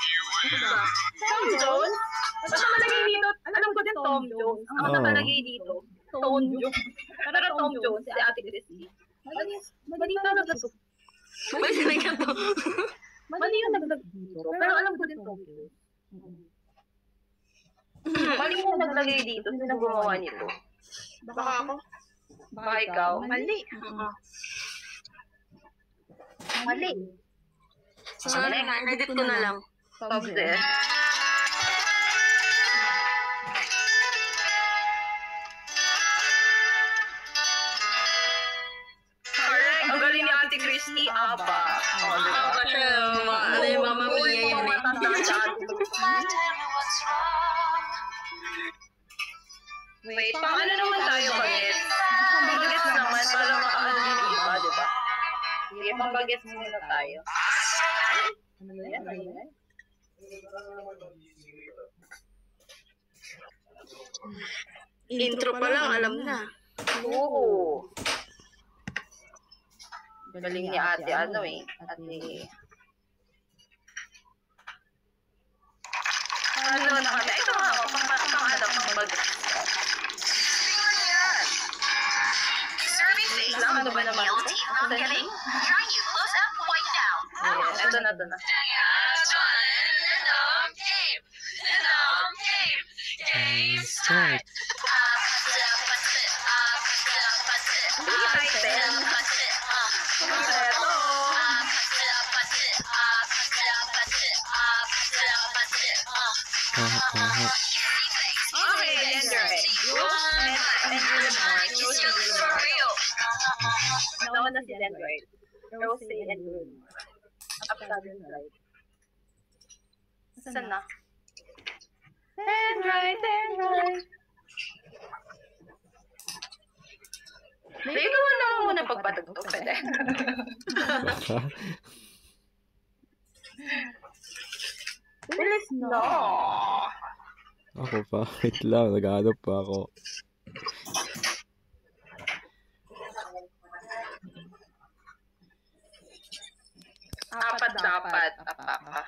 You went Tom Jones? Ba't nakalagay dito? Alam ko din Tom Jones. Ang nakalagay dito, Tom Jones. Pero Tom Jones, si Ate Christy. Mali talaga to. Mali na ka to. Mali yung naglag dito. Pero alam ko din Tom Jones. Mali yung naglagay dito. Sino gumawa nito? Baka ako. Baka ikaw? Mali. Mali. Sorry, edit ko na lang. Tom there. Correct. Ang galing ni Ate Christy, Aba. Oh, diba? Baka siya, ano yung Mama Mia yun eh. Wait, pang ano naman tayo bagets? Pang-bagets naman para makaano yung iba, di ba? Sige, pang-bagets muna tayo. Ano yan? Ano yan? Intro pa lang, alam na. Oo. Galing ni ate, ano eh. Ate. Ano na kami? Ito nga, pang-ano, pang-bagets. Serving face. Lang, ano ba naman? Guilty. I'm kidding. Trying you. Close up. White down. Yes, ito na, ito na. Start. Okay, Android. Nauna si Android. Rose and Android. Upside right. Saan na? Android. May gawa na ako muna pagpatugtog ka din. Bilis no. Ako pa. Wait lang. Nag-hanap pa ako. Apat dapat. Apa.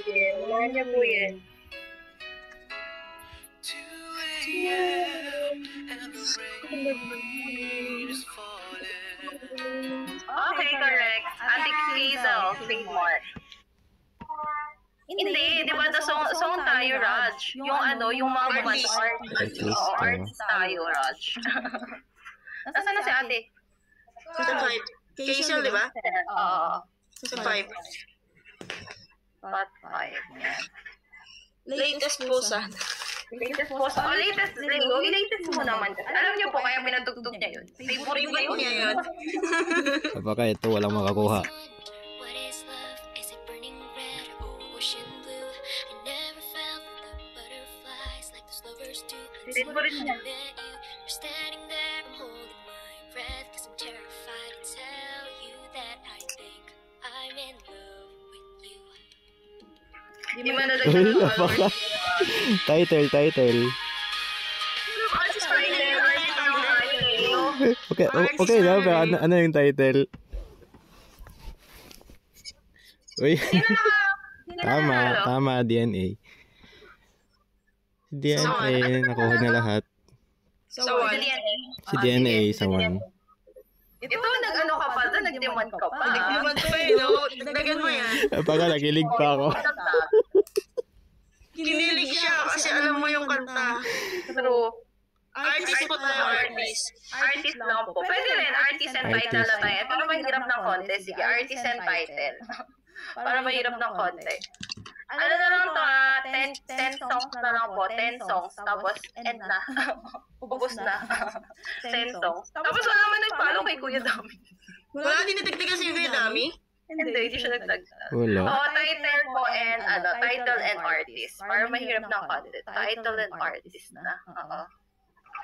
Sige, wala niya po yan. 2 a.m. and the rain is falling. Okay, correct. Ate Hazel, trademark. Hindi, di ba song tayo, Raj? Yung ano, yung mga Artist, Oo, artist tayo, Raj. Nasaan na si ate? Sa 5. Kaisel, di ba? Oo. Sa 5. Top 5. Yan. Latest po sana. Latest post. Oh, latest. Latest mo naman. Alam niyo po, kaya pinatugtog niya yun. Favorite niya yun. Baka ito walang makakuha. What is love? Is it burning red or ocean blue? I never felt the butterflies like those lovers do. Favorite niya. I met you, you're standing there, I'm holding my breath, 'cause I'm terrified to tell you that I think I'm in love with you. Di man na Uy, napaka. Title. Okay na ba? Ano yung title? Uy. Tama, DNA. DNA, nakuha na lahat. So, what? Si DNA sa 1. Ito, nag-ano ka pa doon, nag-demand ka pa. Nagdiman pa eh, no? Dagdagan mo yan. Baka nakilig pa ako. Kinilig siya kasi alam mo yung kanta. True. Artist po tayo, artist. Artist lang po. Pwede rin, artist and title na tayo. Para mahirap ng konti. Sige, artist and title. Para mahirap ng konti. Ano na lang to 10 songs na lang po. 10 songs. Tapos, end na. Ubus na. 10 songs. Tapos wala naman nag-follow kay Kuya Dami. Wala din natagdagan si Kuya Dami. Hindi siya nagtagsa. Wala. Oo, title po and title and artist. Para mahirap ng konti. Title and artist na. Oo.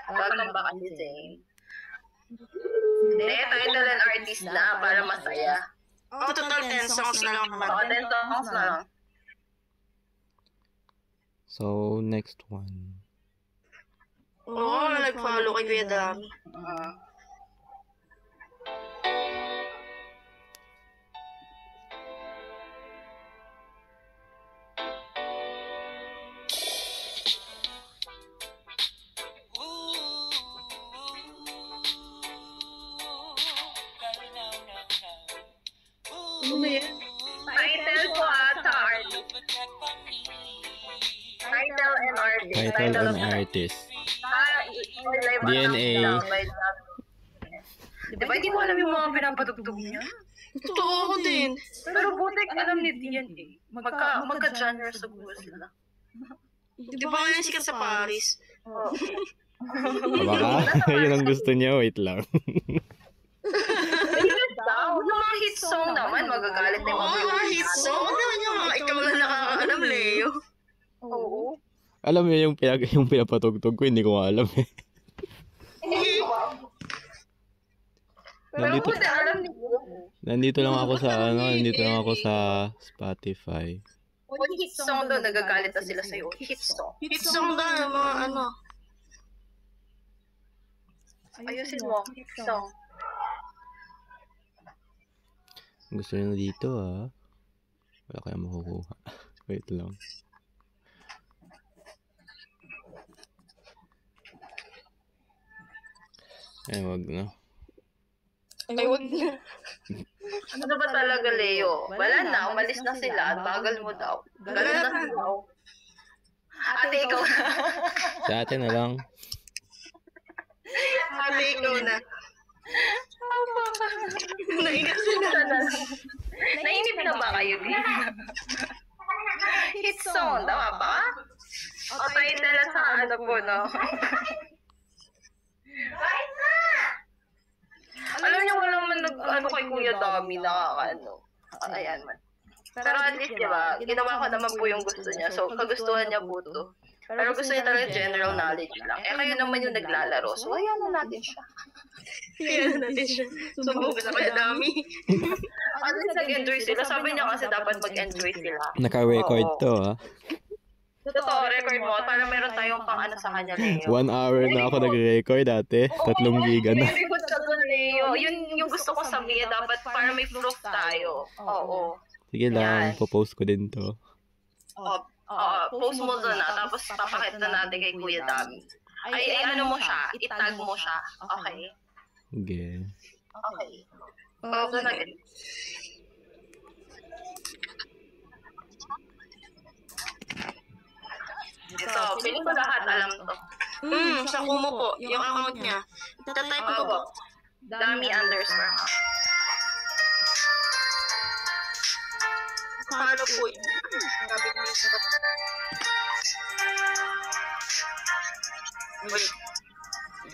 Welcome back on the same. Hindi, title and artist na para masaya. Oh, total 10 songs na lang naman. Oo, 10 songs na lang. So, next one. Oo, nag-follow kay Kuya Dami. Title po ata artist. Title and artist. Title and artist. DNA. Diba, hindi ko alam yung mga pinapatugtog niya. Totoo ako din. Pero butik alam ni DNA. Magka-genre sa buwas sila. Di ba nga sikat sa Paris? Baka, yun ang gusto niya. Wait lang. Yung mga hit song naman, magagalit na yung Oo, mga hit song. Ano naman yung mga ikaw lang nakakaalam, Leo? Oo. Alam mo yung pinapatugtog ko, hindi ko nga alam eh. Pero buti alam ni Nandito lang ako sa Spotify. Kung hit song doon, nagagalit na sila sa'yo. Hit song. Hit song daw, mga ano. Ayusin mo, hit song. Gusto nyo dito Wala kayong makukuha. Wait lang. Ay, wag na. Ay, wag na. Ano ba talaga, Leo? Wala na, umalis na sila. Bagal mo daw. Bagal na sila. Ate, ikaw na. Sa atin na lang. Ate, ikaw na. Nainip sila. Nainip na ba kayo, Bi? Hit song, tama ba? O title sa ano po, no? Alam niyo, wala man nag-ano kay Kuya Dami, nakaka-ano. Ayan man. Pero at least, di ba, ginawa ko naman po yung gusto niya. So, kagustuhan niya po to. Pero gusto niya talaga general knowledge lang. Eh, kayo naman yung naglalaro. So, ayan na natin siya. Ayan natin siya. Sumbong sa Kuya Dami. At least nag-enjoy sila. Sabi niya kasi dapat mag-enjoy sila. Naka-record to Totoo, record mo. Para meron tayong pang ano sa kanya, Leo. 1 hour na ako nag-record dati. 3 giga na. Very good ka dun, Leo. Yun yung gusto ko sabihin. Dapat para may proof tayo. Oo. Sige lang, popost ko din to. Post mo doon na. Tapos papakita natin kay Kuya Dami. Ay, ano mo siya. Itag mo siya. Okay? Okay. Okay. Okay na din. Ito, piling ko lahat alam to. Sa Kumu po, yung account niya. Tatype ko po. Dami underscore. Paano po yun? Wait.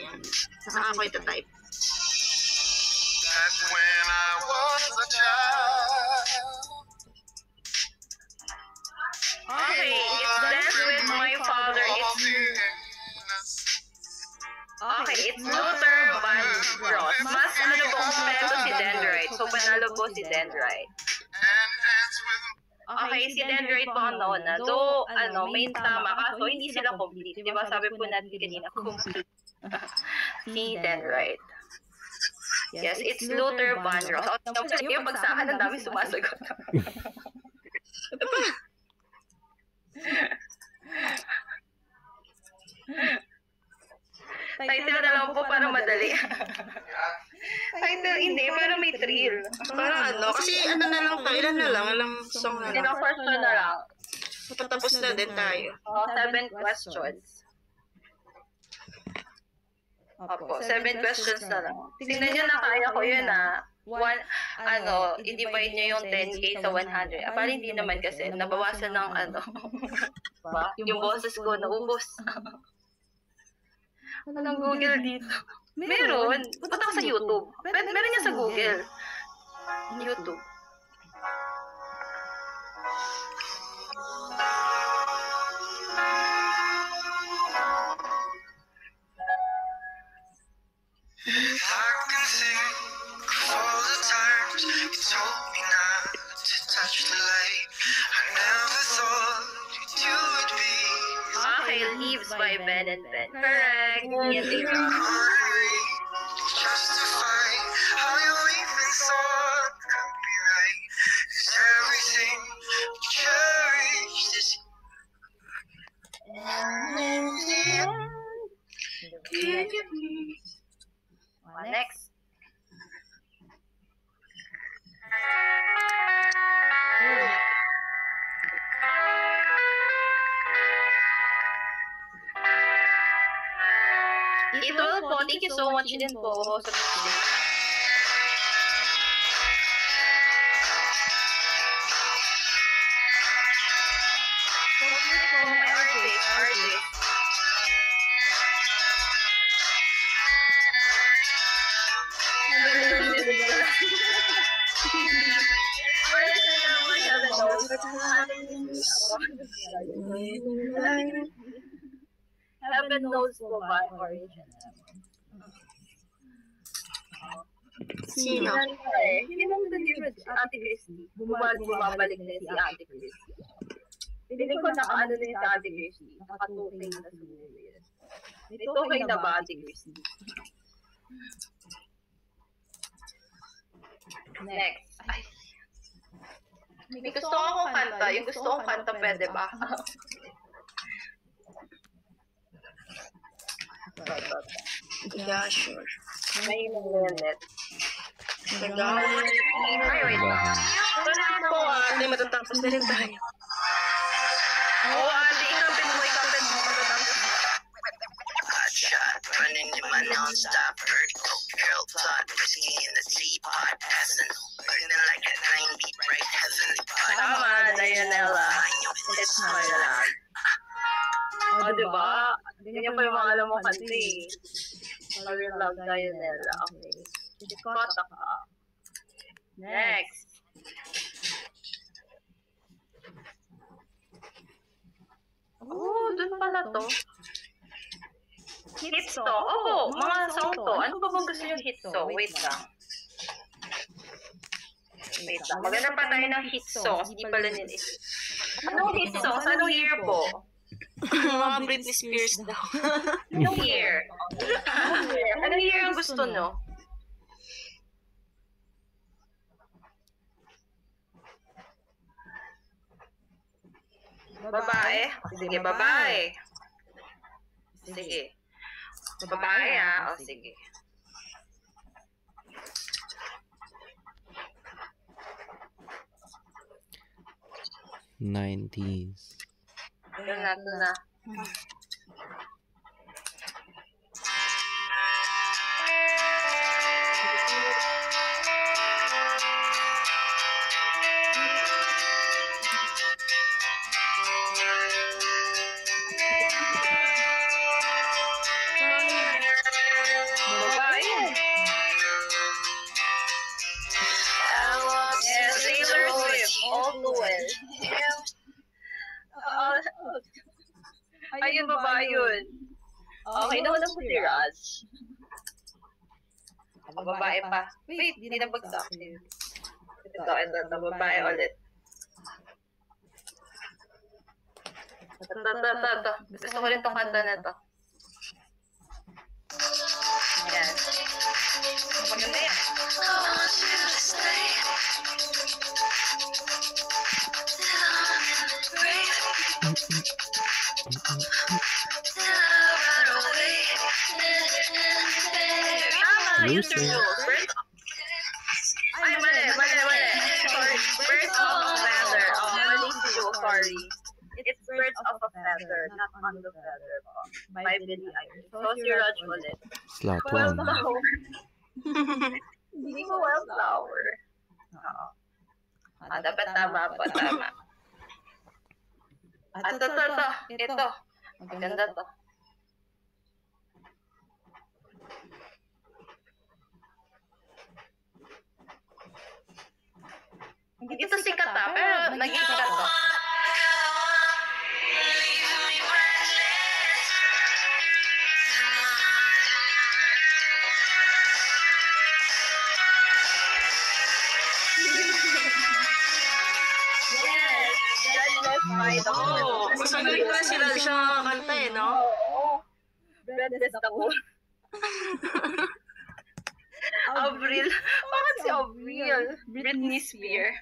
Yan. Saka ako ito type. Back when I was a child. Okay, it's Dance with My Father. Okay, it's Luther Vandross. Mas ano po, kompleto si Dendrite. So, panalo po si Dendrite. Okay, si Dendrite po ang nauna. So, may tama ka. So, hindi sila complete. Di ba sabi po natin kanina, complete. Si Dendrite. Yes, it's Luther Vandross. Tapos yung bagsakan, ang dami sumasagot. Title na lang po para madali. Title hindi, pero may thrill. Para ano, kasi ano na lang tayo, ilan na lang, ilang song na lang. Ilang question na lang. Patapos na din tayo. 7 questions. Opo, 7 questions na lang. Tingnan nyo na kaya ko yun i-divide nyo yung 10K sa 100. Parang hindi naman kasi, nabawasan ng yung boses ko naubos. Anong Google dito? Meron. Punta ka sa YouTube. Meron niya sa Google. YouTube. I can think of all the times you told me not to touch the light. I never thought you would be. Okay, Leaves by Ben and Ben. Correct. Yes, I couldn't read to justify how you even thought could be right. 'Cause everything we cherished is Next. Ito po, thank you so much din po sa artist. Heaven knows po ba origin? Sino? Hindi mo si Ate Christy. Bumabalik na si Ate Christy. Hindi ko nakaano din si Ate Christy. Nakatuking na siguro yun. Ito kayo na ba Ate Christy? Next. Ay. May gusto akong kanta. Yung gusto kong kanta, pwede ba? Yeah, sure. May minute. Ay, wait. Wala po, hindi matatapos na rin tayo. Oo, ate, ikapin mo matatapos. Shot running in my non-stop vertical curl plot, whiskey in the teapot, passing, burning like a 9-beat bright heavenly pot. Tama, Dianella. It's my life. O, diba? Ganyan pa yung mga alam mo kanta eh. I love Dianella. Okay. Kota ka. Next. Oh, dun pala to. Hit song. Oo, mga song to. Ano ba bang gusto yung hit song? Wait lang. Maganda pa tayo ng hit songs. Hindi pala nila. Anong hit songs? Anong year po? Mga Britney Spears daw. Anong year? Anong year ang gusto no? Babae? Sige, babae. Sige. Babae O, sige. '90s. Yun na. yun, babae yun. Okay, nauna po si Raj. Babae pa. Wait, di na bagsak. Ito, babae ulit. Ito. Gusto ko rin itong kanta na to. Yan. Maganda yan. Use your rules. Ay, mali. Sorry. Birds of a feather. Mali si Joe, sorry. It's birds of a feather, not on the feather. By Billie Eilish. So, si Raj ulit. Slot one. Wildflower. Hindi ko wildflower. Oo. Dapat tama po, tama. Ito. Maganda to. Hindi to sikat pero naging sikat to. Mas magaling na sila siya kanta eh, no? Breathless ako. Avril. Bakit si Avril? Britney Spears.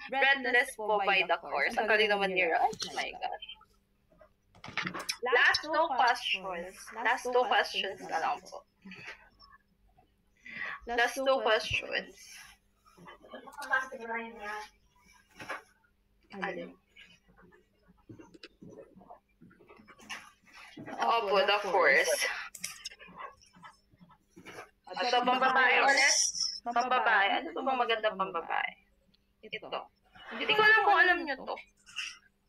Breathless po by The Course. Ang galing naman ni Raj. Oh my gosh. Last two questions na lang po. Last two questions. Alin? Opo, The Course. Ito, pambabae ulit. Pambabae. Ano ito bang maganda pambabae? Ito. Hindi ko alam kung alam nyo to.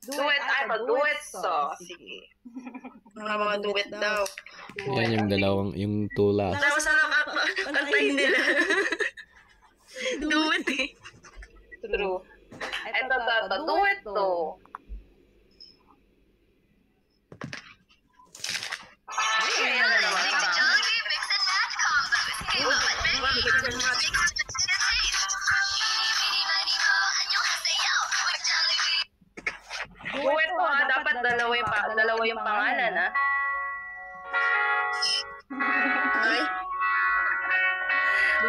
Duet so. Sige. Mga duet daw. Yan yung tula. Tapos kantahin nila. Duet eh. True. Ito, duet to. Ayan na naman. Duet to ha, dapat dalawa yung pangalan ha.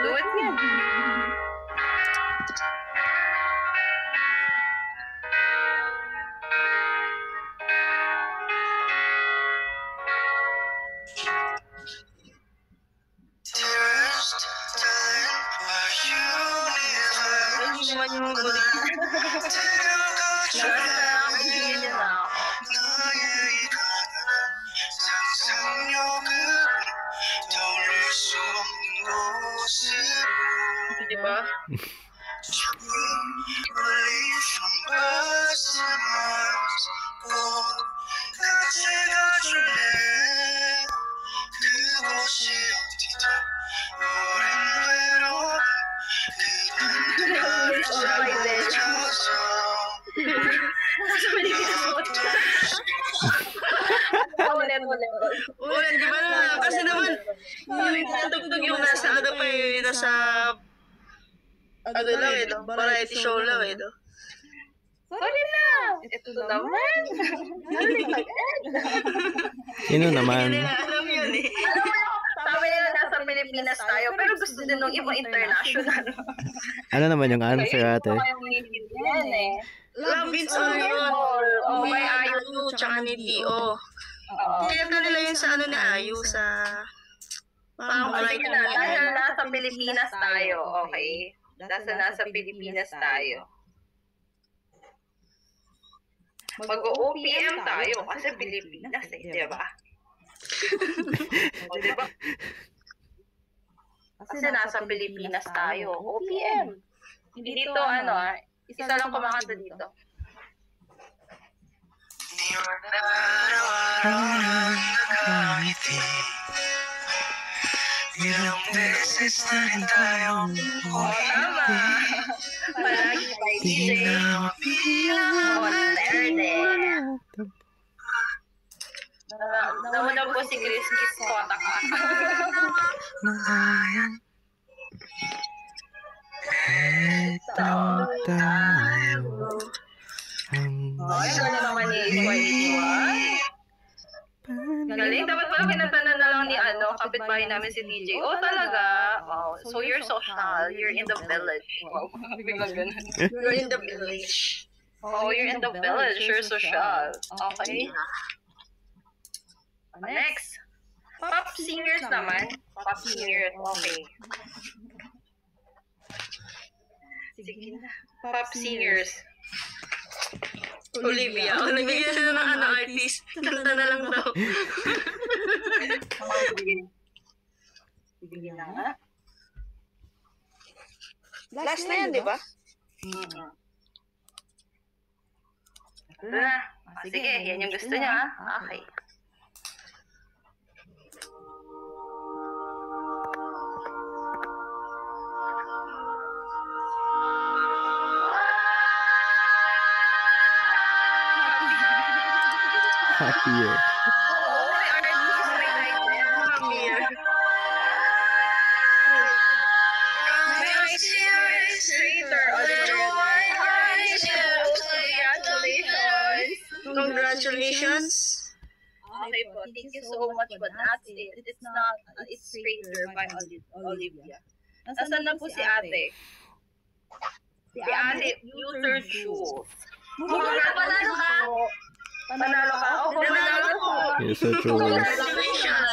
Duet yan. Dearest darling, were you never Hindi naman yung 나의 이거는 상상력을 떠올릴 수 없는 곳으로 Diba? 멀리 from Earth to Mars 같이 가줄래 그곳이 어디든 오랜 외로움 그만 잡아줘서 Ulan, di ba na? Kasi naman, natugtog yung nasa ano pa eh, nasa ano lang eh, no? Variety show lang eh, no? Sorry na! Ito naman! Sino naman? Hindi nila alam yun eh. Sabi nila nasa Pilipinas tayo, pero gusto din ng ibang international. Ano naman yung answer ate? Yan eh. Love Vince ano yun? Oh, May may Ayu, tsaka ni Tio. Kaya nila yun sa ano ni Ayu, sa parang variety na Dahil nasa Pilipinas tayo, okay? Dahil nasa Pilipinas tayo. Mag-OPM tayo kasi Pilipinas eh, di ba? O, di ba? Kasi nasa Pilipinas tayo, OPM. Dito ano isa lang kumakanta dito. 이런 beses na rin tayong Tama! Palagi by DJ Monterde. nauna po si Chris Kota ka. Ay, gano'n naman ni Galing, dapat pala kinatanan na lang ni kapitbahay namin si DJ. Oh, talaga? Wow. So you're social, you're in the village. Wow, biglang ganun. You're in the village. Oh, you're in the village, you're social. Okay. Next. Pop singers naman. Pop singers, okay. Sige na. Pop singers. Olivia. Olivia sila ng artist. Kanta na lang daw. Sige na nga. Last na yan, di ba? Ito na. Sige, yan yung gusto niya. Okay. Happier. Congratulations. Okay po, thank you so much, but that's it. It's not, it's straighter by Olivia. Nasaan na po si ate? Si ate, user Jules. Panalo ka? Panalo ka? Oh, panalo ko. You're so true. Congratulations.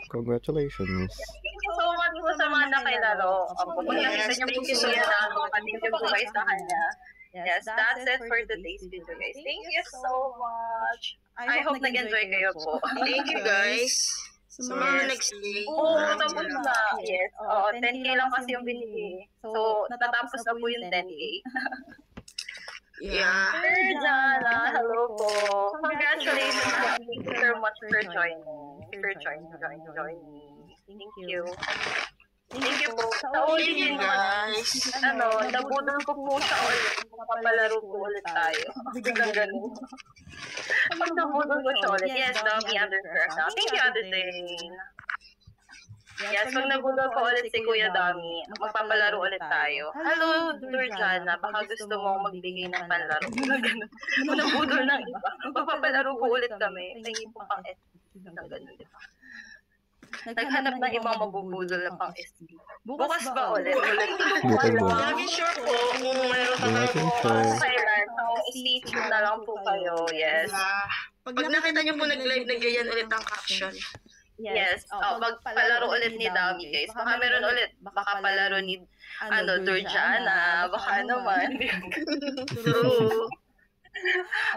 Congratulations. Thank you so much po sa mga nakilalo. Kung nakita niyo po si Kuya Nano, pating niyo po kayo sa kanya. Yes, that's it for today's video, guys. Thank you so much. I hope nag-enjoy kayo po. Thank you, guys. Sa mga next day. Oo, tapos na. Yes. 10K lang kasi yung binili. So, natapos na po yung 10K. Yeah. Sir Jana, hello po. Congratulations. Thank you so much for joining. Joining. Thank you. Thank you po. Sa ulit din guys. nabudol ko po siya ulit. Papalaro po ulit tayo. Biglang ganun. Pag nabudol ko siya ulit, yes, Dami underscore account. Thank you, Ate Dane. Yes, pag nabudol ko ulit si Kuya Dami, magpapalaro ulit tayo. Hello, Durjana, baka gusto mo magbigay ng panlaro. Ganun. Kung nabudol ng iba, magpapalaro ko ulit kami. Tingin po pang SB na ganun, di ba? Naghanap ng ibang mabubudol na pang SB. Bukas ba ulit? Bukas ba? Lagi sure po kung meron ka Lagi kayo sure. Kailan? So, stay tuned na lang po kayo. Yes. Pag nakita niyo po nag-live na ganyan ulit ang caption. Yes. Magpalaro ulit ni Dami, guys. Baka meron ulit. Baka palaro ni Durjana. Baka naman. True.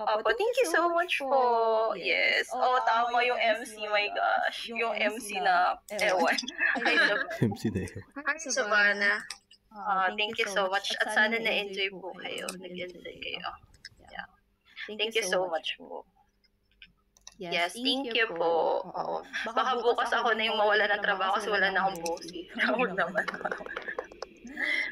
Opo, thank you so much po. Yes. Tama yung MC, my gosh. Yung MC na, ewan. MC Deo. Hi, Savannah. Thank you so much. At sana na-enjoy po kayo. Nag-enjoy kayo. Yeah. Thank you so much po. Yes, thank you po. Baka bukas ako na yung mawala ng trabaho kasi wala na akong bossy. Huwag naman.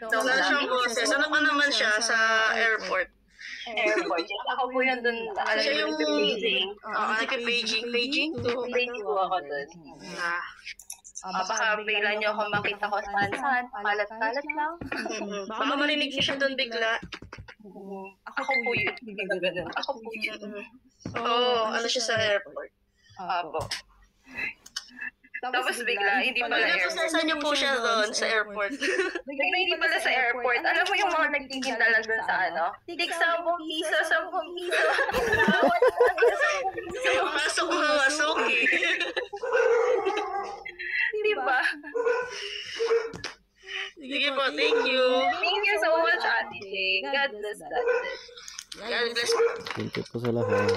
Wala siyang boses. Ano pa naman siya sa airport? Airport. Ako po yun dun. Siya yung Beijing. nag-Beijing. Beijing? Beijing po ako dun. Baka bigla niyo ako makita ko saan. Kalat-kalat lang. Baka marinig niyo siya doon bigla. Ako po yun. Ako po yun. Ano siya sa airport? Apo. Tapos bigla, hindi pala airport. Saan niyo po siya doon sa airport? Bigla hindi pala sa airport. Alam mo yung mga nagtitinda lang doon sa Tig 10 piso, 10 piso. Masok na masok eh. Diba? Sige po, thank you. Thank you so much, Ate Jay. God bless. God bless. Thank you po sa lahat.